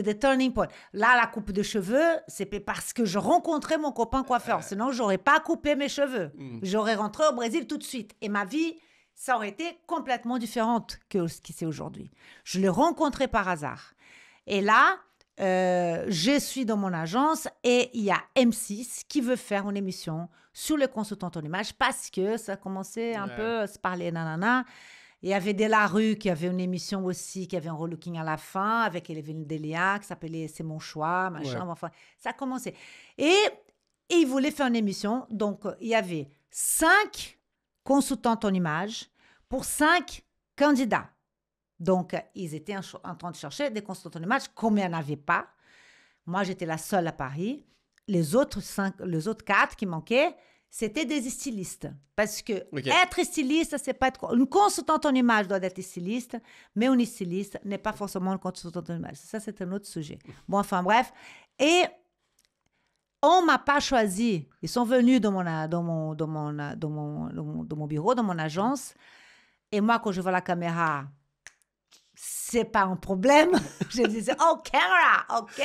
des turning points. Là, la coupe de cheveux, c'est parce que je rencontrais mon copain coiffeur. Sinon, j'aurais pas coupé mes cheveux. J'aurais rentré au Brésil tout de suite. Et ma vie, ça aurait été complètement différente que ce qui c'est aujourd'hui. Je l'ai rencontré par hasard. Et là, je suis dans mon agence et il y a M6 qui veut faire une émission sur les consultants en image parce que ça commençait un peu à se parler, nanana. Il y avait Delarue qui avait une émission aussi, qui avait un relooking à la fin avec Evelyne Delia, qui s'appelait C'est mon choix, machin. Enfin, ça a commencé. Et ils voulaient faire une émission. Donc, il y avait 5 consultantes en images pour 5 candidats. Donc, ils étaient en train de chercher des consultantes en images, comme il n'y en avait pas. Moi, j'étais la seule à Paris. Les autres 4 qui manquaient, c'était des stylistes. Parce que être styliste, c'est pas être... Une consultante en image doit être styliste, mais une styliste n'est pas forcément une consultante en image. Ça, c'est un autre sujet. Bon, enfin, bref. Et on m'a pas choisi. Ils sont venus dans mon bureau, dans mon agence. Et moi, quand je vois la caméra... c'est pas un problème. Je disais, oh, caméra, OK.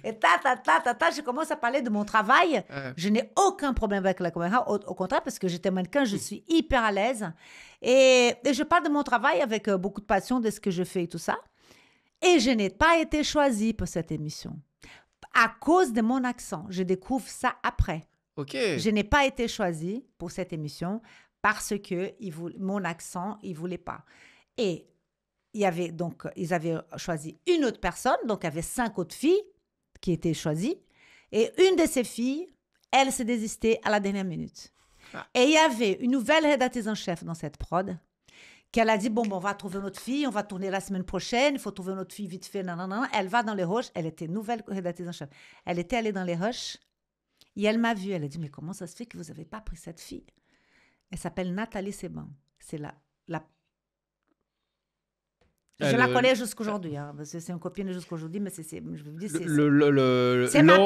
Et je commence à parler de mon travail. Je n'ai aucun problème avec la caméra. Au contraire, parce que j'étais mannequin, je suis hyper à l'aise. Et je parle de mon travail avec beaucoup de passion de ce que je fais et tout ça. Et je n'ai pas été choisie pour cette émission. À cause de mon accent. Je découvre ça après. OK. Je n'ai pas été choisie pour cette émission parce que mon accent, ils ne voulaient pas. Et ils avaient choisi une autre personne, donc il y avait 5 autres filles qui étaient choisies. Et une de ces filles, elle s'est désistée à la dernière minute. Et il y avait une nouvelle rédactrice en chef dans cette prod, qu'elle a dit, bon, on va trouver une autre fille, on va tourner la semaine prochaine, il faut trouver une autre fille vite fait, nanana. Elle va dans les rushs, elle était nouvelle rédactrice en chef. Elle était allée dans les rushs, et elle m'a vue, elle a dit, mais comment ça se fait que vous n'avez pas pris cette fille? Elle s'appelle Nathalie Seban. C'est je la connais jusqu'aujourd'hui. Hein. C'est une copine jusqu'aujourd'hui, mais c'est ma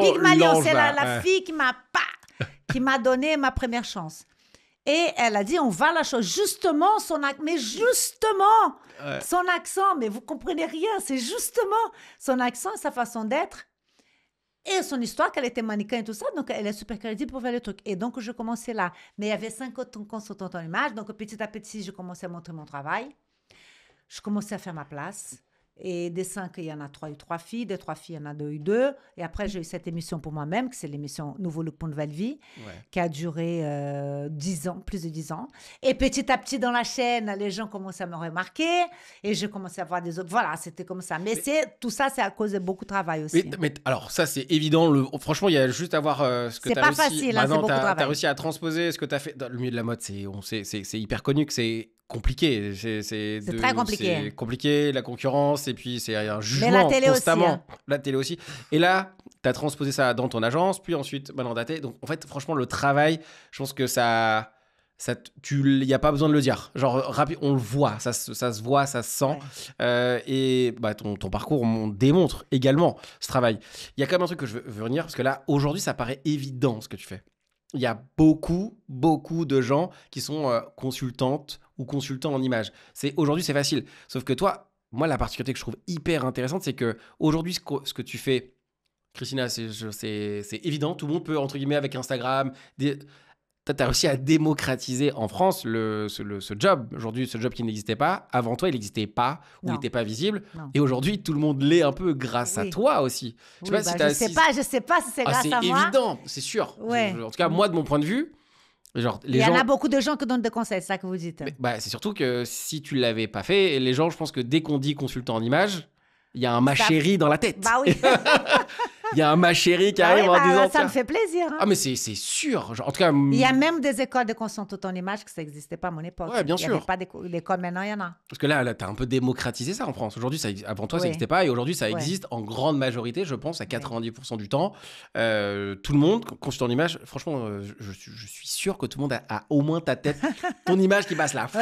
Pygmalion. C'est la fille qui m'a donné ma première chance. Et elle a dit, on va la chose. Justement, mais justement, son accent, mais vous comprenez rien, c'est justement son accent, sa façon d'être. Et son histoire, qu'elle était mannequin et tout ça, donc elle est super crédible pour faire le truc. Et donc, je commençais là. Mais il y avait 50 consultantes en image, donc petit à petit, je commençais à montrer mon travail. Je commençais à faire ma place. Et des 5, il y en a 3 eu 3 filles. Des 3 filles, il y en a 2 eu 2. Et après, j'ai eu cette émission pour moi-même, que c'est l'émission Nouveau Look pour Nouvelle Vie, qui a duré 10 ans, plus de 10 ans. Et petit à petit, dans la chaîne, les gens commençaient à me remarquer. Et je commençais à voir des autres. Voilà, c'était comme ça. Mais tout ça, c'est à cause de beaucoup de travail aussi. Mais alors, ça, c'est évident. Franchement, il y a juste à voir ce que tu as réussi. C'est pas facile, c'est beaucoup de travail. Tu as réussi à transposer ce que tu as fait. Dans le milieu de la mode, c'est hyper connu que c'est compliqué. C'est très compliqué. C'est compliqué, la concurrence, et puis c'est un jugement constamment. Aussi, hein. La télé aussi. Et là, tu as transposé ça dans ton agence, puis ensuite dans ta télé. Donc, en fait, franchement, le travail, je pense que il n'y a pas besoin de le dire. Genre, on le voit, ça se voit, ça se sent. Ouais. Et ton parcours, on démontre également ce travail. Il y a quand même un truc que je veux revenir, parce que là, aujourd'hui, ça paraît évident ce que tu fais. Il y a beaucoup de gens qui sont consultantes ou consultants en image. Aujourd'hui, c'est facile. Sauf que toi, moi, la particularité que je trouve hyper intéressante, c'est qu'aujourd'hui, ce que tu fais, Christina, c'est évident. Tout le monde peut, entre guillemets, avec Instagram... Tu as réussi à démocratiser en France ce job. Aujourd'hui, ce job qui n'existait pas. Avant toi, il n'existait pas ou il n'était pas visible. Non. Et aujourd'hui, tout le monde l'est un peu grâce à toi aussi. Je sais pas si c'est grâce à moi. C'est évident, c'est sûr. Ouais. En tout cas, moi, de mon point de vue, il y en a beaucoup de gens qui donnent des conseils, c'est ça que vous dites. C'est surtout que si tu ne l'avais pas fait, les gens, je pense que dès qu'on dit consultant en image, il y a un ma chérie dans la tête. Bah oui. Il y a un ma chérie qui arrive en disant... Ça me fait plaisir. Hein. Ah, mais c'est sûr. En tout cas... Il y a même des écoles de consultants en image que ça n'existait pas à mon époque. Ouais, bien sûr. Il n'y avait pas d'école, maintenant il y en a. Parce que là tu as un peu démocratisé ça en France. Aujourd'hui, avant toi, ça n'existait pas. Et aujourd'hui, ça existe en grande majorité, je pense, à 90% du temps. Tout le monde, consultant en image, franchement, je suis sûr que tout le monde a au moins ta tête, ton image qui passe là. Ça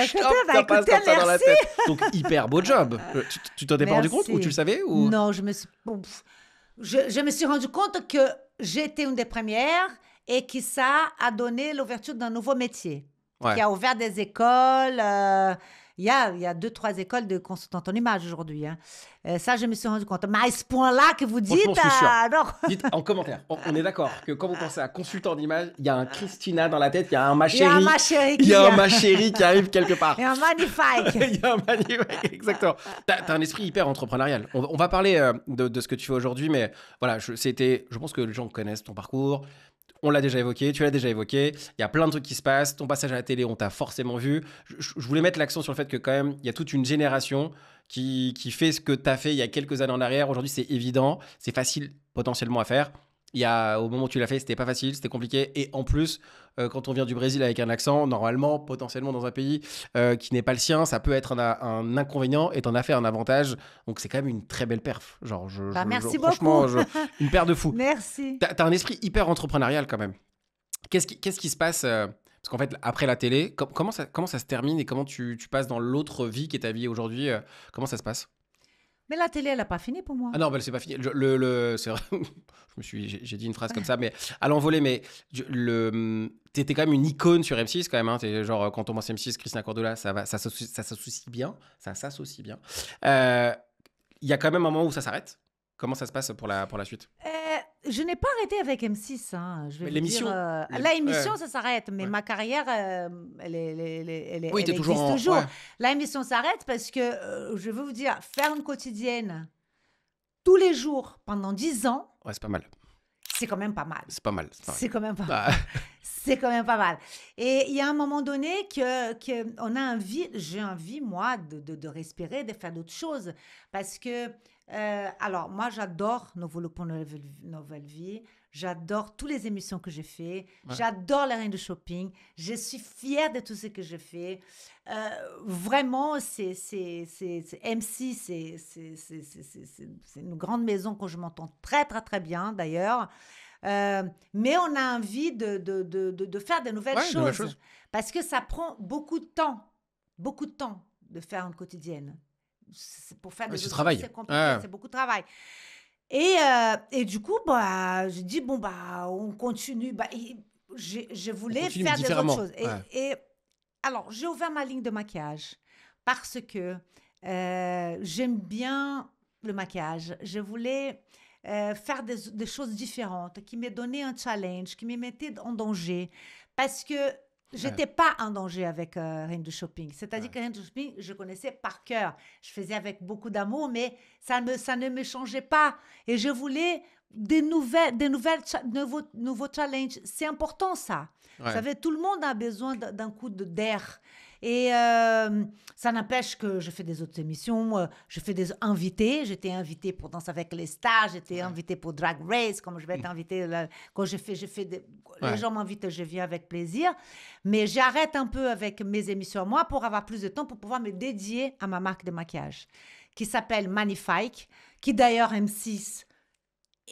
passe comme ça dans la tête. Donc, hyper beau job. Tu t'en es pas rendu compte ou tu le savais ou... Non, je me suis rendu compte que j'étais une des premières et que ça a donné l'ouverture d'un nouveau métier. Qui a ouvert des écoles. Il y a 2-3 écoles de consultants en image aujourd'hui. Hein. Ça, je me suis rendu compte. Mais à ce point-là que vous dites... Dites en commentaire. On est d'accord que quand vous pensez à consultant en image, il y a un Christina dans la tête, il y a un ma chérie. Il y a un ma chérie qui arrive quelque part. Il y a un magnifique. Il y a un magnifique, exactement. T'as un esprit hyper entrepreneurial. On va parler de ce que tu fais aujourd'hui, mais voilà, je pense que les gens connaissent ton parcours. On l'a déjà évoqué, tu l'as déjà évoqué. Il y a plein de trucs qui se passent. Ton passage à la télé, on t'a forcément vu. Je voulais mettre l'accent sur le fait que quand même, il y a toute une génération qui fait ce que tu as fait il y a quelques années en arrière. Aujourd'hui, c'est évident. C'est facile potentiellement à faire. Au moment où tu l'as fait, c'était pas facile, c'était compliqué. Et en plus, quand on vient du Brésil avec un accent, normalement, potentiellement dans un pays qui n'est pas le sien, ça peut être un inconvénient et t'en as fait un avantage. Donc, c'est quand même une très belle perf. Merci franchement, beaucoup. Une paire de fous. Merci. T'as un esprit hyper entrepreneurial quand même. Qu'est-ce qui se passe parce qu'en fait, après la télé, comment ça se termine et comment tu passes dans l'autre vie qui est ta vie aujourd'hui comment ça se passe? Mais la télé, elle n'a pas fini pour moi. Ah non, c'est pas fini. C'est vrai. J'ai dit une phrase comme ça, mais à l'envolée. Mais t'étais quand même une icône sur M6 quand même. Hein. Genre, quand on pense M6, Christina Cordula, ça s'associe bien. Ça s'associe bien. Il y a quand même un moment où ça s'arrête. Comment ça se passe pour la suite? Je n'ai pas arrêté avec M6. Hein. L'émission l'émission, ça s'arrête. Mais ma carrière, elle existe toujours. Ouais. L'émission s'arrête parce que, je veux vous dire, faire une quotidienne tous les jours pendant 10 ans, ouais, c'est pas mal. C'est quand même pas mal. C'est pas mal. C'est quand même pas mal. C'est quand même pas mal. Et il y a un moment donné qu'on a j'ai envie, moi, de respirer, de faire d'autres choses. Parce que, alors, moi, j'adore Nouveau Look pour Nouvelle Vie. J'adore toutes les émissions que j'ai faites. Ouais. J'adore la Reine du Shopping. Je suis fière de tout ce que je fais. Vraiment, c'est M6, c'est une grande maison que je m'entends très, très, très bien, d'ailleurs. Mais on a envie de faire de nouvelles choses. Parce que ça prend beaucoup de temps de faire une quotidienne. Pour faire des choses, c'est compliqué, c'est beaucoup de travail. Et du coup, je dis, on continue. je On voulais continue faire des autres différemment. choses. Ouais. Et alors, j'ai ouvert ma ligne de maquillage parce que j'aime bien le maquillage. Je voulais faire des choses différentes, qui me donnaient un challenge, qui me mettaient en danger. Parce que j'étais pas en danger avec Reine du Shopping. C'est-à-dire que Reine du Shopping, je connaissais par cœur. Je faisais avec beaucoup d'amour, mais ça ne me changeait pas. Et je voulais nouveaux challenges. C'est important, ça. Vous Ouais. savez, tout le monde a besoin d'un coup d'air. Et ça n'empêche que je fais des autres émissions, je fais des invités. J'étais invitée pour Danser avec les stars, j'étais invitée pour Drag Race, comme je vais être invitée quand les gens m'invitent, je viens avec plaisir. Mais j'arrête un peu avec mes émissions à moi pour avoir plus de temps pour pouvoir me dédier à ma marque de maquillage qui s'appelle Magnifique, qui d'ailleurs M6.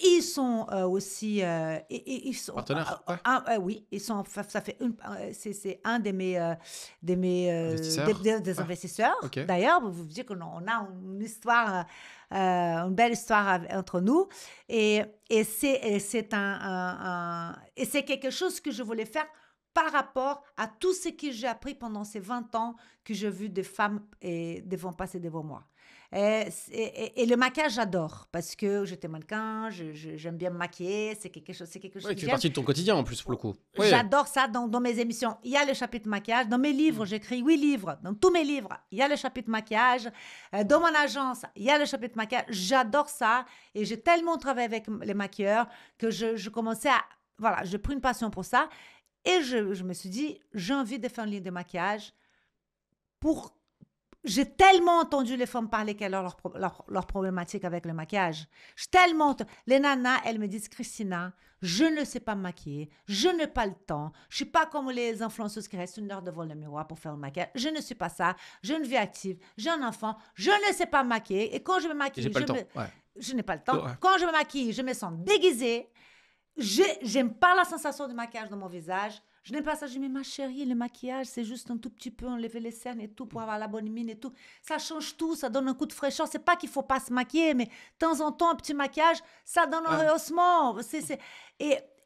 Ils sont aussi ils sont Partenaires, oui, ils sont ça fait c'est un de mes Investisseurs. des investisseurs. Ok. D'ailleurs, vous dire qu'on a une histoire une belle histoire entre nous et c'est et c'est quelque chose que je voulais faire par rapport à tout ce que j'ai appris pendant ces 20 ans que j'ai vu des femmes devant passer devant moi. Et le maquillage, j'adore parce que j'étais mannequin, j'aime bien me maquiller, c'est quelque chose Oui, que qui fait j'aime. partie de ton quotidien en plus, pour le coup. Oui. J'adore ça dans mes émissions. Il y a le chapitre maquillage. Dans mes livres, j'écris 8 livres. Dans tous mes livres, il y a le chapitre maquillage. Dans mon agence, il y a le chapitre maquillage. J'adore ça. Et j'ai tellement travaillé avec les maquilleurs que je commençais à... Voilà, j'ai pris une passion pour ça. Et je me suis dit, j'ai envie de faire une ligne de maquillage pour... J'ai tellement entendu les femmes parler quelle est leur problématique avec le maquillage. Les nanas, elles me disent, Christina, je ne sais pas me maquiller, je n'ai pas le temps, je ne suis pas comme les influenceuses qui restent 1 heure devant le miroir pour faire le maquillage. Je ne suis pas ça, j'ai une vie active, j'ai un enfant, je ne sais pas me maquiller. Et quand je me maquille, J'ai pas le temps. Je n'ai pas le temps. Ouais. Quand je me maquille, je me sens déguisée. J'aime pas la sensation de maquillage dans mon visage. Je n'aime pas ça. Je dis, mais ma chérie, le maquillage, c'est juste un tout petit peu enlever les cernes et tout pour avoir la bonne mine et tout. Ça change tout, ça donne un coup de fraîcheur. C'est pas qu'il faut pas se maquiller, mais de temps en temps, un petit maquillage, ça donne un rehaussement.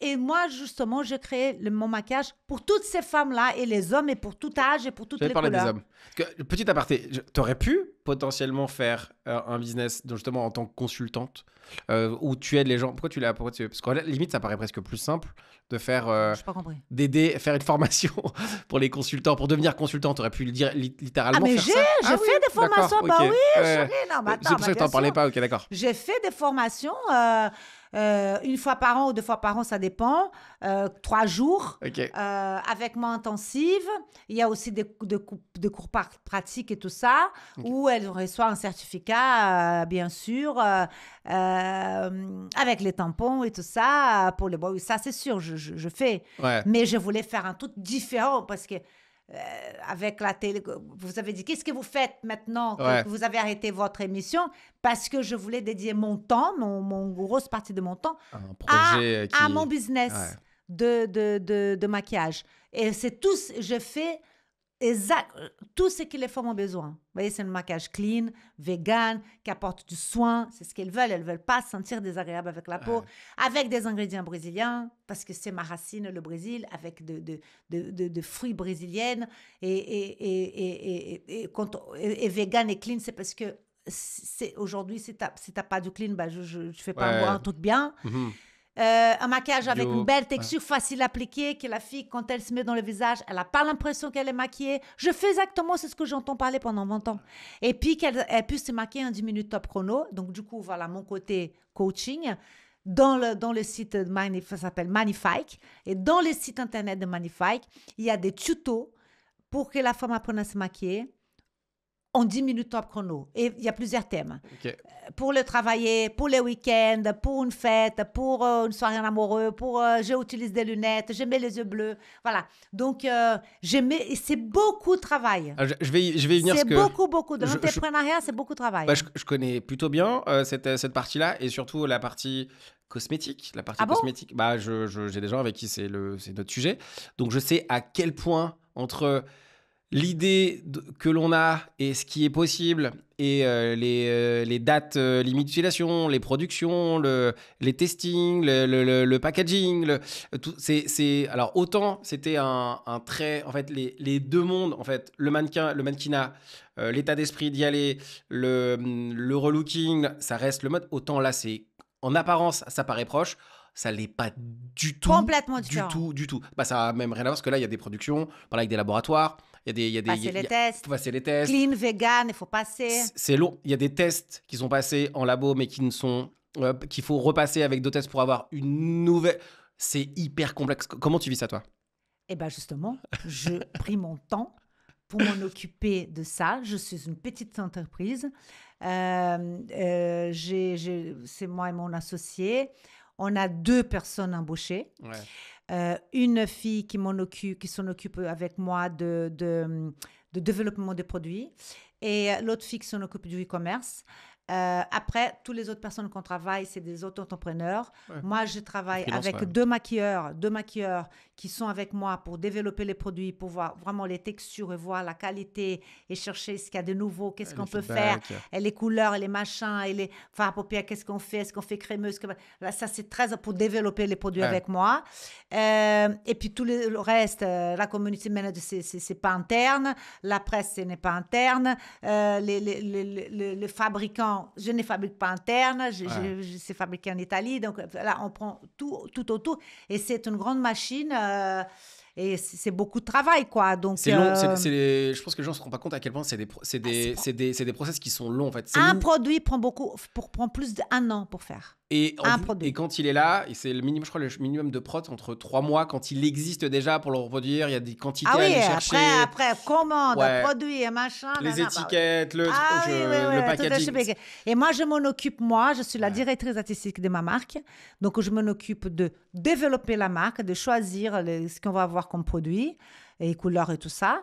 Et moi, justement, j'ai créé mon maquillage pour toutes ces femmes-là et les hommes et pour tout âge et pour toutes les J'avais parlé des couleurs. hommes. Parce que, petit aparté, tu aurais pu potentiellement faire un business justement en tant que consultante où tu aides les gens. Pourquoi tu l'as Parce qu'à la limite, ça paraît presque plus simple de faire Je n'ai pas compris. d'aider, faire une formation pour les consultants, pour devenir consultant. Tu aurais pu le dire littéralement. Ah, mais faire ça. j'ai fait des formations. D'accord, Bah ok. oui, chérie. Non, mais attends, c'est pour ça que tu n'en parlais pas. Ok, d'accord. J'ai fait des formations 1 fois par an ou 2 fois par an, ça dépend. 3 jours Ok. avec moi intensive. Il y a aussi des cours pratiques et tout ça, où elles reçoivent un certificat, bien sûr, avec les tampons et tout ça. Pour les boys, ça c'est sûr, je fais. Ouais. Mais je voulais faire un truc différent parce que avec la télé, vous avez dit, qu'est-ce que vous faites maintenant que vous avez arrêté votre émission? Parce que je voulais dédier mon temps, mon grosse partie de mon temps, Un projet à mon business de maquillage. Et c'est tout, je fais tout ce que les femmes ont besoin. Vous voyez, c'est un maquillage clean, vegan, qui apporte du soin. C'est ce qu'elles veulent. Elles ne veulent pas se sentir désagréables avec la peau. Avec des ingrédients brésiliens, parce que c'est ma racine, le Brésil, avec de fruits brésiliennes. Et vegan et clean, c'est parce que aujourd'hui, si tu n'as pas du clean, bah, je ne fais pas un truc bien. Un maquillage avec une belle texture, facile à appliquer, que la fille, quand elle se met dans le visage, elle n'a pas l'impression qu'elle est maquillée. Je fais exactement ce que j'entends parler pendant 20 ans. Et puis qu'elle puisse se maquiller en 10 minutes top chrono. Donc, du coup, voilà mon côté coaching. Dans le site, ça s'appelle Magnifique. Et dans le site internet de Magnifique, il y a des tutos pour que la femme apprenne à se maquiller en 10 minutes top chrono. Et il y a plusieurs thèmes. Ok. Pour le travailler, pour les week-ends, pour une fête, pour une soirée en amoureux, j'utilise des lunettes, je mets les yeux bleus. Voilà. Donc, c'est beaucoup de travail. Je vais y venir. C'est beaucoup. De l'entrepreneuriat, c'est beaucoup de travail. Bah, je connais plutôt bien cette partie-là et surtout la partie cosmétique. La partie cosmétique, bah, j'ai des gens avec qui c'est notre sujet. Donc, je sais à quel point entre l'idée que l'on a et ce qui est possible et les dates limites d'utilisation, les productions, les testings, le packaging, alors autant c'était un trait, en fait, les deux mondes, en fait, le mannequinat, l'état d'esprit d'y aller, le relooking, ça reste le mode, autant là c'est en apparence ça paraît proche. Ça l'est pas du tout. Complètement différent. Du tout. Bah, ça a même rien à voir parce que là, il y a des productions, par là, avec des laboratoires. Il y a des. Passer les tests. Faut passer les tests. Clean, vegan, il faut passer. C'est long. Il y a des tests qui sont passés en labo, mais qui ne sont. Qu'il faut repasser avec d'autres tests pour avoir une nouvelle. C'est hyper complexe. Comment tu vis ça, toi? Eh bien, justement, je pris mon temps pour m'en occuper de ça. Je suis une petite entreprise. C'est moi et mon associé. On a 2 personnes embauchées. Ouais. Une fille qui s'en occupe avec moi de développement des produits et l'autre fille qui s'en occupe du e-commerce. Après, toutes les autres personnes qu'on travaille, c'est des auto-entrepreneurs. Ouais. Moi, je travaille avec 2 maquilleurs qui sont avec moi pour développer les produits, pour voir vraiment les textures et voir la qualité et chercher ce qu'il y a de nouveau, qu'est-ce qu'on peut faire, et les couleurs, et les machins, et les fards à paupières, qu'est-ce qu'on fait, est-ce qu'on fait crémeux, là, ça, c'est très pour développer les produits avec moi. Et puis, tout le reste, la community manager, c'est pas interne, la presse, ce n'est pas interne, les fabricants, je ne fabrique pas interne, c'est fabriqué en Italie. Donc là, on prend tout autour. Et c'est une grande machine et c'est beaucoup de travail, quoi. Donc, c'est long. Je pense que les gens ne se rendent pas compte à quel point c'est des process qui sont longs, en fait. Produit prend plus d'1 an pour faire. Et quand il est là, et c'est le minimum, je crois, le minimum de prod entre 3 mois, quand il existe déjà pour le reproduire, il y a des quantités à aller chercher. Après, commande, produit, machin. Les étiquettes, le packaging. Et moi, je m'en occupe, je suis la directrice artistique de ma marque. Donc, je m'en occupe de développer la marque, de choisir ce qu'on va avoir comme produit, et couleurs et tout ça.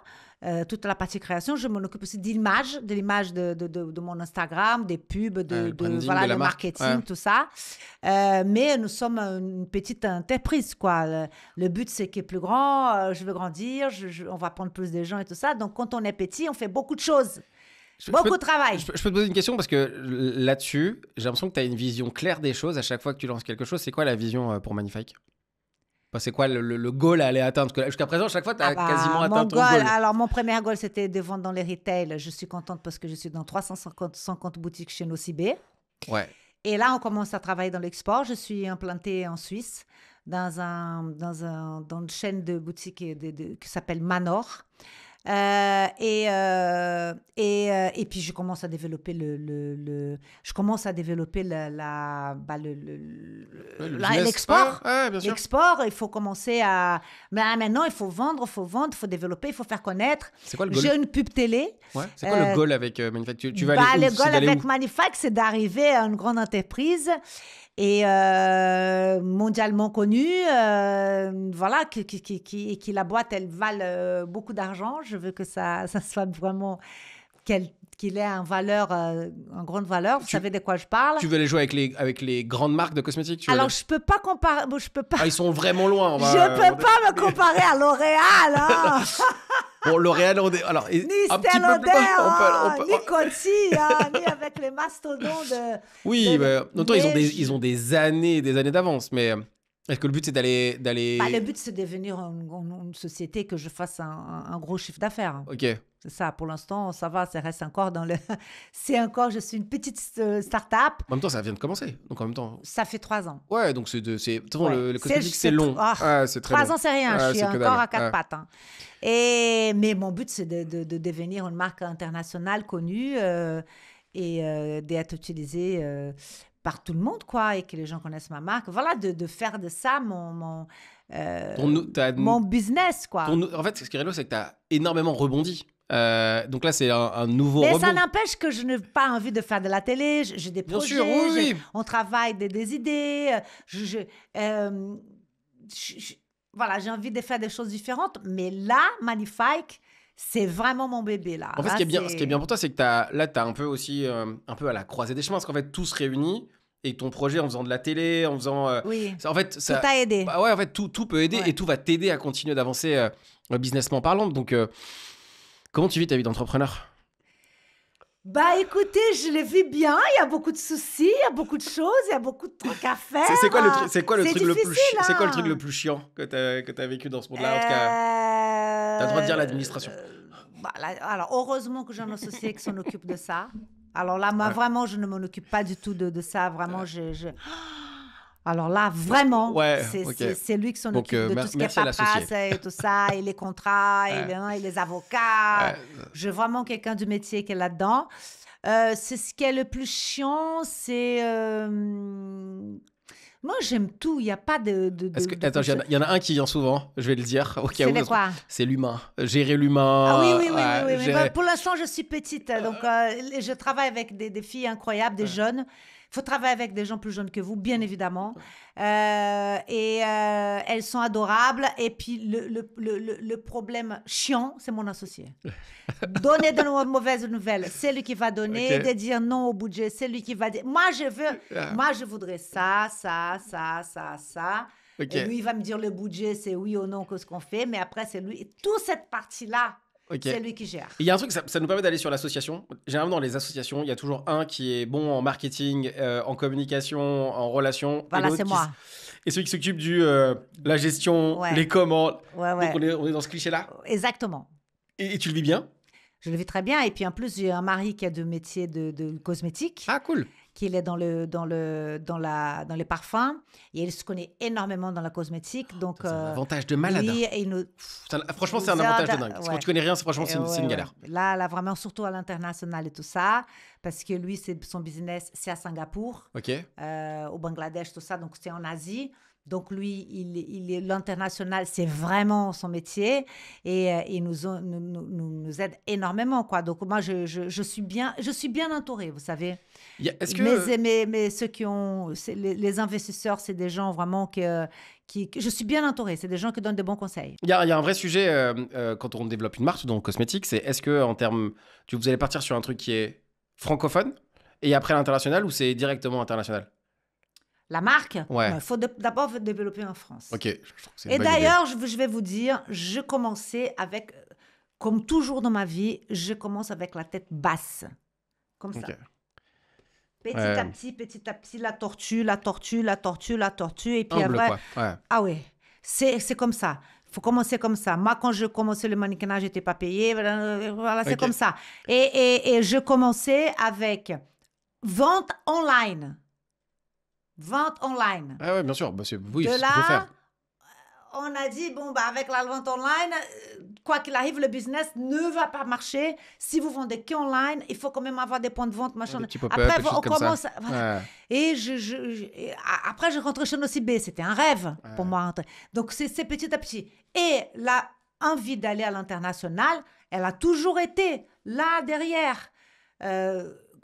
Toute la partie création, je m'en occupe aussi de l'image de mon Instagram, des pubs, de marketing, tout ça. Mais nous sommes une petite entreprise, quoi. Le but, c'est qu'il est plus grand, je veux grandir, on va prendre plus de gens et tout ça. Donc, quand on est petit, on fait beaucoup de choses. Beaucoup de travail. Je peux te poser une question parce que là-dessus, j'ai l'impression que tu as une vision claire des choses à chaque fois que tu lances quelque chose. C'est quoi la vision pour Magnifique? C'est quoi le goal à aller atteindre? Parce que jusqu'à présent, à chaque fois, tu as quasiment atteint ton goal. Alors, mon premier goal, c'était de vendre dans les retails. Je suis contente parce que je suis dans 350 boutiques chez Nocibé. Ouais. Et là, on commence à travailler dans l'export. Je suis implantée en Suisse dans une chaîne de boutiques qui s'appelle Manor. Et puis je commence à développer l'export. L'export, il faut commencer à. Maintenant, il faut vendre, il faut développer, il faut faire connaître. C'est quoi le goal? J'ai une pub télé. Ouais. C'est quoi le goal avec Magnifique? Tu vas aller où? Le goal avec Magnifique, c'est d'arriver à une grande entreprise. Et mondialement connue, voilà, qui la boîte, elle vale beaucoup d'argent. Je veux que ça soit vraiment qu'il ait une grande valeur. Vous savez de quoi je parle? Tu veux aller jouer avec les grandes marques de cosmétiques? Alors, je peux pas comparer. Ils sont vraiment loin. Je peux pas me comparer à L'Oréal. Hein. Bon, L'Oréal, alors, ni Estée Lauder, ni Coty, ni avec les mastodons de... Oui, mais en même temps, ils ont des années et des années d'avance, mais est-ce que le but, c'est d'aller... le but, c'est de devenir une société que je fasse un gros chiffre d'affaires. Ok. C'est ça, pour l'instant, ça va, ça reste encore dans le... je suis une petite start-up. En même temps, ça vient de commencer, donc en même temps... Ça fait 3 ans. Ouais, donc le cosmétique, c'est long. C'est très 3 ans, c'est rien, je suis encore à 4 pattes. Hein. Mais mon but, c'est de devenir une marque internationale connue et d'être utilisée par tout le monde, quoi, et que les gens connaissent ma marque. Voilà, de faire de ça mon business, quoi. En fait, ce qui est rigolo, c'est que tu as énormément rebondi. Donc là, c'est un nouveau Mais rebond. ça n'empêche que je n'ai pas envie de faire de la télé. J'ai des projets. Bien sûr, oui. On travaille des idées. Voilà, j'ai envie de faire des choses différentes. Mais là, Magnifique, c'est vraiment mon bébé, là. En fait, là, ce qui est bien pour toi, c'est que tu as un peu aussi un peu à la croisée des chemins. Parce qu'en fait, tout se réunit. Et ton projet en faisant de la télé, en faisant... oui, en fait, tout a aidé. Ouais, en fait, tout peut aider et tout va t'aider à continuer d'avancer businessment parlant. Donc, Comment tu vis ta vie d'entrepreneur? Bah écoutez, je le vis bien, il y a beaucoup de soucis, il y a beaucoup de choses, il y a beaucoup de trucs à faire. C'est quoi le truc, c'est quoi le C'est truc le plus difficile, c'est quoi le hein. truc le plus chiant que t'as vécu dans ce monde-là? En tout cas, t'as le droit de dire l'administration. Alors, heureusement que j'ai un associé qui s'en occupe de ça. Alors là, moi, Ouais. vraiment, je ne m'en occupe pas du tout de ça. Vraiment, Alors là, vraiment, Ouais, ok. c'est lui qui s'en Donc, occupe de tout ce qui est merci à l'associé. paperasse et tout ça, et les contrats, et les avocats. Ouais. J'ai vraiment quelqu'un du métier qui est là-dedans. C'est ce qui est le plus chiant, c'est... Moi, j'aime tout. Il n'y a pas Attends, il y en a un qui vient souvent, je vais le dire, au cas où. C'est quoi? C'est l'humain. Gérer l'humain. Ah oui, oui, oui, ouais, oui, oui. gérer- Mais pour l'instant, je suis petite. Donc, je travaille avec des filles incroyables, des jeunes. Il faut travailler avec des gens plus jeunes que vous, bien évidemment. Elles sont adorables. Et puis, le problème chiant, c'est mon associé. Donner de mauvaises nouvelles, c'est lui qui va donner. Ok. De dire non au budget, c'est lui qui va dire. Moi, je voudrais ça. Ok. Et lui, il va me dire le budget, c'est oui ou non, qu'est-ce qu'on fait. Mais après, c'est lui. Et toute cette partie-là, Ok. c'est lui qui gère. Il y a un truc, ça nous permet d'aller sur l'association. Généralement, dans les associations, il y a toujours un qui est bon en marketing, en communication, en relation. Voilà, et l'autre c'est qui moi. Et celui qui s'occupe la gestion, Ouais. les commandes. Ouais, ouais. Donc, on est dans ce cliché-là. Exactement. Et tu le vis bien? Je le vis très bien. Et puis, en plus, j'ai un mari qui a de métier de cosmétique, Ah, cool. qui est dans les parfums. Et il se connaît énormément dans la cosmétique. Donc, C'est un avantage de malade. lui, il nous... Franchement, c'est un avantage de dingue. Parce que quand tu connais rien, franchement, c'est une galère. Ouais. Là, vraiment, surtout à l'international et tout ça. Parce que lui, son business, c'est à Singapour, Ok. au Bangladesh, tout ça. Donc, c'est en Asie. Donc, lui, l'international, c'est vraiment son métier et il nous aide énormément, quoi. Donc, moi, je suis bien entourée, vous savez. Est-ce que... Mais ceux qui ont... Les investisseurs, c'est des gens vraiment je suis bien entourée. C'est des gens qui donnent de bons conseils. Il y a un vrai sujet quand on développe une marque, donc cosmétique, c'est est-ce que en termes... Vous allez partir sur un truc qui est francophone et après l'international ou c'est directement international? La marque, Ouais. il faut d'abord développer en France. Ok. Je trouve que c'est une Et bonne idée. d'ailleurs, je vais vous dire, je commençais avec, comme toujours dans ma vie, je commence avec la tête basse. Comme ça. Ok. Petit à petit, la tortue. Et puis Humble, après, quoi. Ouais. ah ouais, c'est comme ça. Il faut commencer comme ça. Moi, quand je commençais le mannequinage, je n'étais pas payée. Voilà, c'est Ok. comme ça. Et je commençais avec vente online. Vente online. Ah ouais, bien sûr. Bah, oui, De c'est ce qu'il faut là, faire. on a dit, bon, bah, avec la vente online, quoi qu'il arrive, le business ne va pas marcher. Si vous vendez qu'online, il faut quand même avoir des points de vente, machin. Des petits pop-up, Après, des choses on comme ça. commence... Voilà. Ouais. Et après, je rentrais chez Nocibé. C'était un rêve pour moi. Donc, c'est petit à petit. Et la envie d'aller à l'international, elle a toujours été là derrière.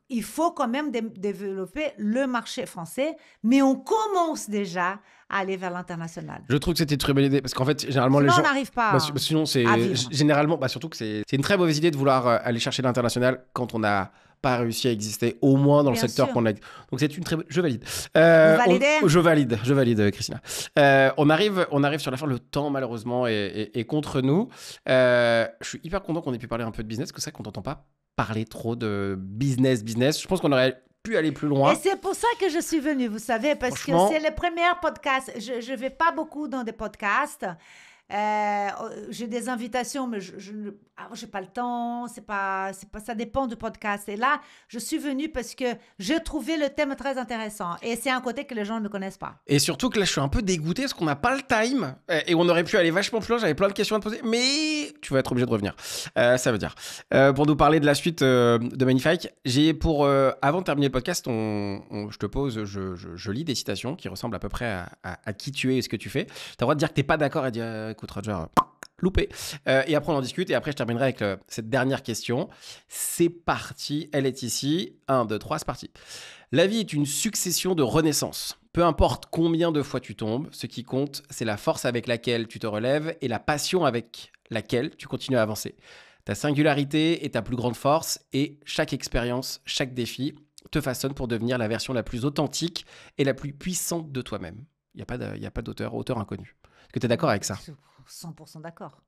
Il faut quand même développer le marché français, mais on commence déjà à aller vers l'international. Je trouve que c'était une très bonne idée parce qu'en fait, généralement, Sinon, les gens. on n'arrive pas Sinon, c'est à vivre. généralement, surtout que c'est une très mauvaise idée de vouloir aller chercher l'international quand on n'a pas réussi à exister, au moins dans le Bien secteur sûr. qu'on a. Donc, c'est une très bonne. Je valide. validez Je valide, Christina. On arrive sur la fin. Le temps, malheureusement, est contre nous. Je suis hyper content qu'on ait pu parler un peu de business, parce que c'est vrai qu'on n'entend pas parler trop de business. Je pense qu'on aurait pu aller plus loin. Et c'est pour ça que je suis venue, vous savez, parce que Franchement. c'est le premier podcast. Je ne vais pas beaucoup dans des podcasts. J'ai des invitations, mais je n'ai pas le temps. Ça dépend du podcast. Et là, je suis venue parce que j'ai trouvé le thème très intéressant. Et c'est un côté que les gens ne connaissent pas. Et surtout que là, je suis un peu dégoûté parce qu'on n'a pas le time et on aurait pu aller vachement plus loin. J'avais plein de questions à te poser, mais tu vas être obligé de revenir. Ça veut dire. Pour nous parler de la suite de Magnifique, avant de terminer le podcast, je te pose, je lis des citations qui ressemblent à peu près à qui tu es et ce que tu fais. Tu as le droit de dire que tu n'es pas d'accord et de dire écoute, Roger, loupé. Et après, on en discute. Et après, je terminerai avec cette dernière question. C'est parti. Elle est ici. 1, 2, 3, c'est parti. La vie est une succession de renaissances. Peu importe combien de fois tu tombes, ce qui compte, c'est la force avec laquelle tu te relèves et la passion avec laquelle tu continues à avancer. Ta singularité est ta plus grande force et chaque expérience, chaque défi te façonne pour devenir la version la plus authentique et la plus puissante de toi-même. Il n'y a pas d'auteur inconnu. Est-ce que tu es d'accord avec ça ? 100% d'accord.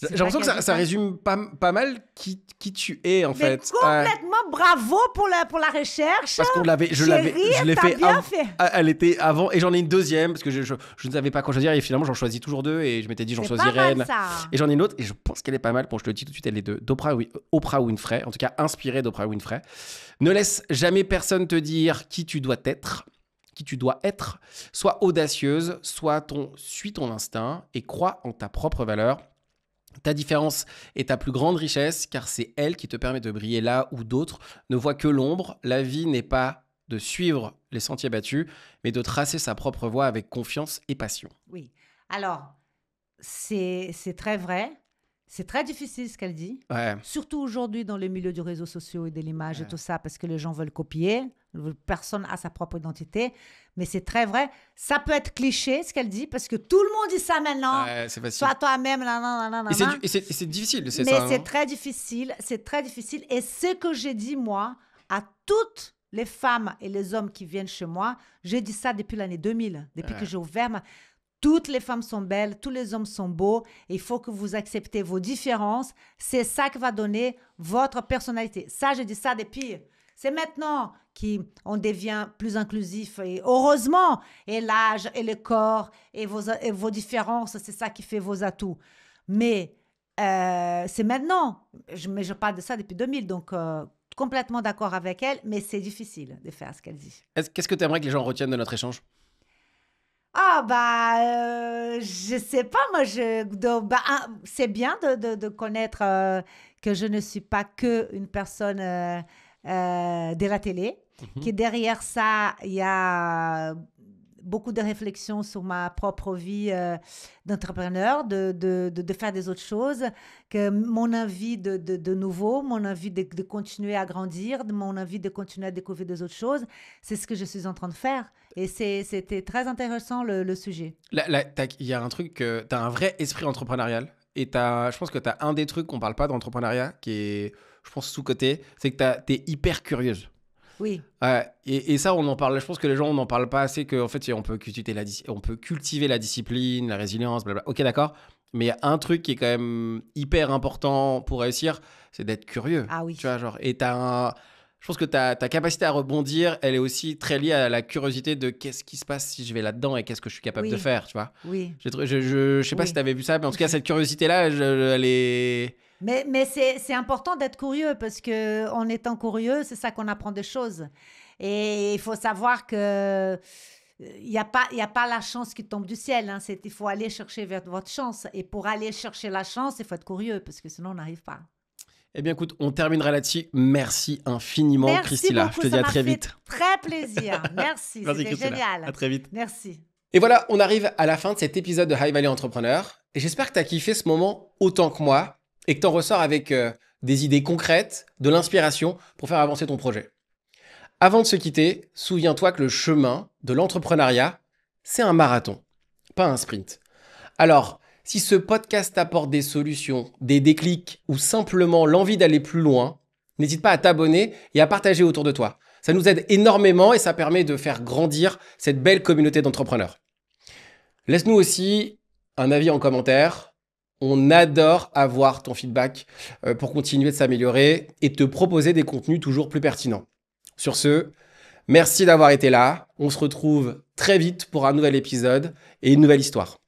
J'ai l'impression que ça résume pas mal qui tu es, en fait. Complètement, bravo pour la recherche. Parce qu'on je l'ai fait. Elle était avant, et j'en ai une deuxième, parce que je ne savais pas quoi choisir, et finalement, j'en choisis toujours deux, et je m'étais dit, j'en choisirais une. Et j'en ai une autre, et je pense qu'elle est pas mal. Bon, je te le dis tout de suite, elle est d'Oprah Winfrey, en tout cas, inspirée d'Oprah Winfrey. Ne laisse jamais personne te dire qui tu dois être. Sois audacieuse, suis ton instinct, et crois en ta propre valeur. Ta différence est ta plus grande richesse, car c'est elle qui te permet de briller là où d'autres ne voient que l'ombre. La vie n'est pas de suivre les sentiers battus, mais de tracer sa propre voie avec confiance et passion. Oui. Alors, c'est très vrai. C'est très difficile ce qu'elle dit. Ouais. Surtout aujourd'hui dans le milieu du réseau social et de l'image et tout ça, parce que les gens veulent copier. Personne n'a sa propre identité. Mais c'est très vrai. Ça peut être cliché ce qu'elle dit, parce que tout le monde dit ça maintenant. Ouais, c'est facile. Sois toi-même. Et c'est difficile, c'est mais ça. c'est très difficile. C'est très difficile. Et ce que j'ai dit, moi, à toutes les femmes et les hommes qui viennent chez moi, j'ai dit ça depuis l'année 2000, depuis que j'ai ouvert Toutes les femmes sont belles, tous les hommes sont beaux. Et il faut que vous acceptez vos différences. C'est ça qui va donner votre personnalité. Ça, je dis ça depuis. C'est maintenant qu'on devient plus inclusif. Et heureusement, et l'âge, et le corps, et vos différences, c'est ça qui fait vos atouts. Mais c'est maintenant. Mais je parle de ça depuis 2000, donc complètement d'accord avec elle. Mais c'est difficile de faire ce qu'elle dit. Qu'est-ce que tu aimerais que les gens retiennent de notre échange ? Je sais pas, moi, c'est bien de connaître que je ne suis pas qu'une personne de la télé, que derrière ça, il y a beaucoup de réflexions sur ma propre vie d'entrepreneur, de faire des autres choses, que mon envie de nouveau, mon envie de continuer à grandir, mon envie de continuer à découvrir des autres choses, c'est ce que je suis en train de faire. Et c'était très intéressant le sujet. Il y a un truc, tu as un vrai esprit entrepreneurial. Et je pense que tu as un des trucs qu'on ne parle pas d'entrepreneuriat qui est, je pense, sous-coté, c'est que tu es hyper curieuse. Oui. Et ça, on en parle. Je pense que les gens, on n'en parle pas assez. Qu'en fait, on peut cultiver la discipline, la résilience, blablabla. Ok, d'accord. Mais il y a un truc qui est quand même hyper important pour réussir, c'est d'être curieux. Ah oui. Tu vois, genre, je pense que ta capacité à rebondir, elle est aussi très liée à la curiosité de qu'est-ce qui se passe si je vais là-dedans et qu'est-ce que je suis capable de faire, tu vois. Oui. Je sais pas si tu avais vu ça, mais en tout cas, cette curiosité-là, elle est... Mais c'est important d'être curieux, parce qu'en étant curieux, c'est ça qu'on apprend des choses. Et il faut savoir que il n'y a pas la chance qui tombe du ciel. Hein. Il faut aller chercher vers votre chance. Et pour aller chercher la chance, il faut être curieux, parce que sinon, on n'arrive pas. Eh bien, écoute, on terminera là-dessus. Merci infiniment, Merci Christilla. beaucoup, je te dis à très vite. Très plaisir. Merci. C'était génial. À très vite. Merci. Et voilà, on arrive à la fin de cet épisode de High Value Entrepreneur. Et j'espère que tu as kiffé ce moment autant que moi et que tu en ressors avec des idées concrètes, de l'inspiration pour faire avancer ton projet. Avant de se quitter, souviens-toi que le chemin de l'entrepreneuriat, c'est un marathon, pas un sprint. Alors, si ce podcast t'apporte des solutions, des déclics ou simplement l'envie d'aller plus loin, n'hésite pas à t'abonner et à partager autour de toi. Ça nous aide énormément et ça permet de faire grandir cette belle communauté d'entrepreneurs. Laisse-nous aussi un avis en commentaire. On adore avoir ton feedback pour continuer de s'améliorer et te proposer des contenus toujours plus pertinents. Sur ce, merci d'avoir été là. On se retrouve très vite pour un nouvel épisode et une nouvelle histoire.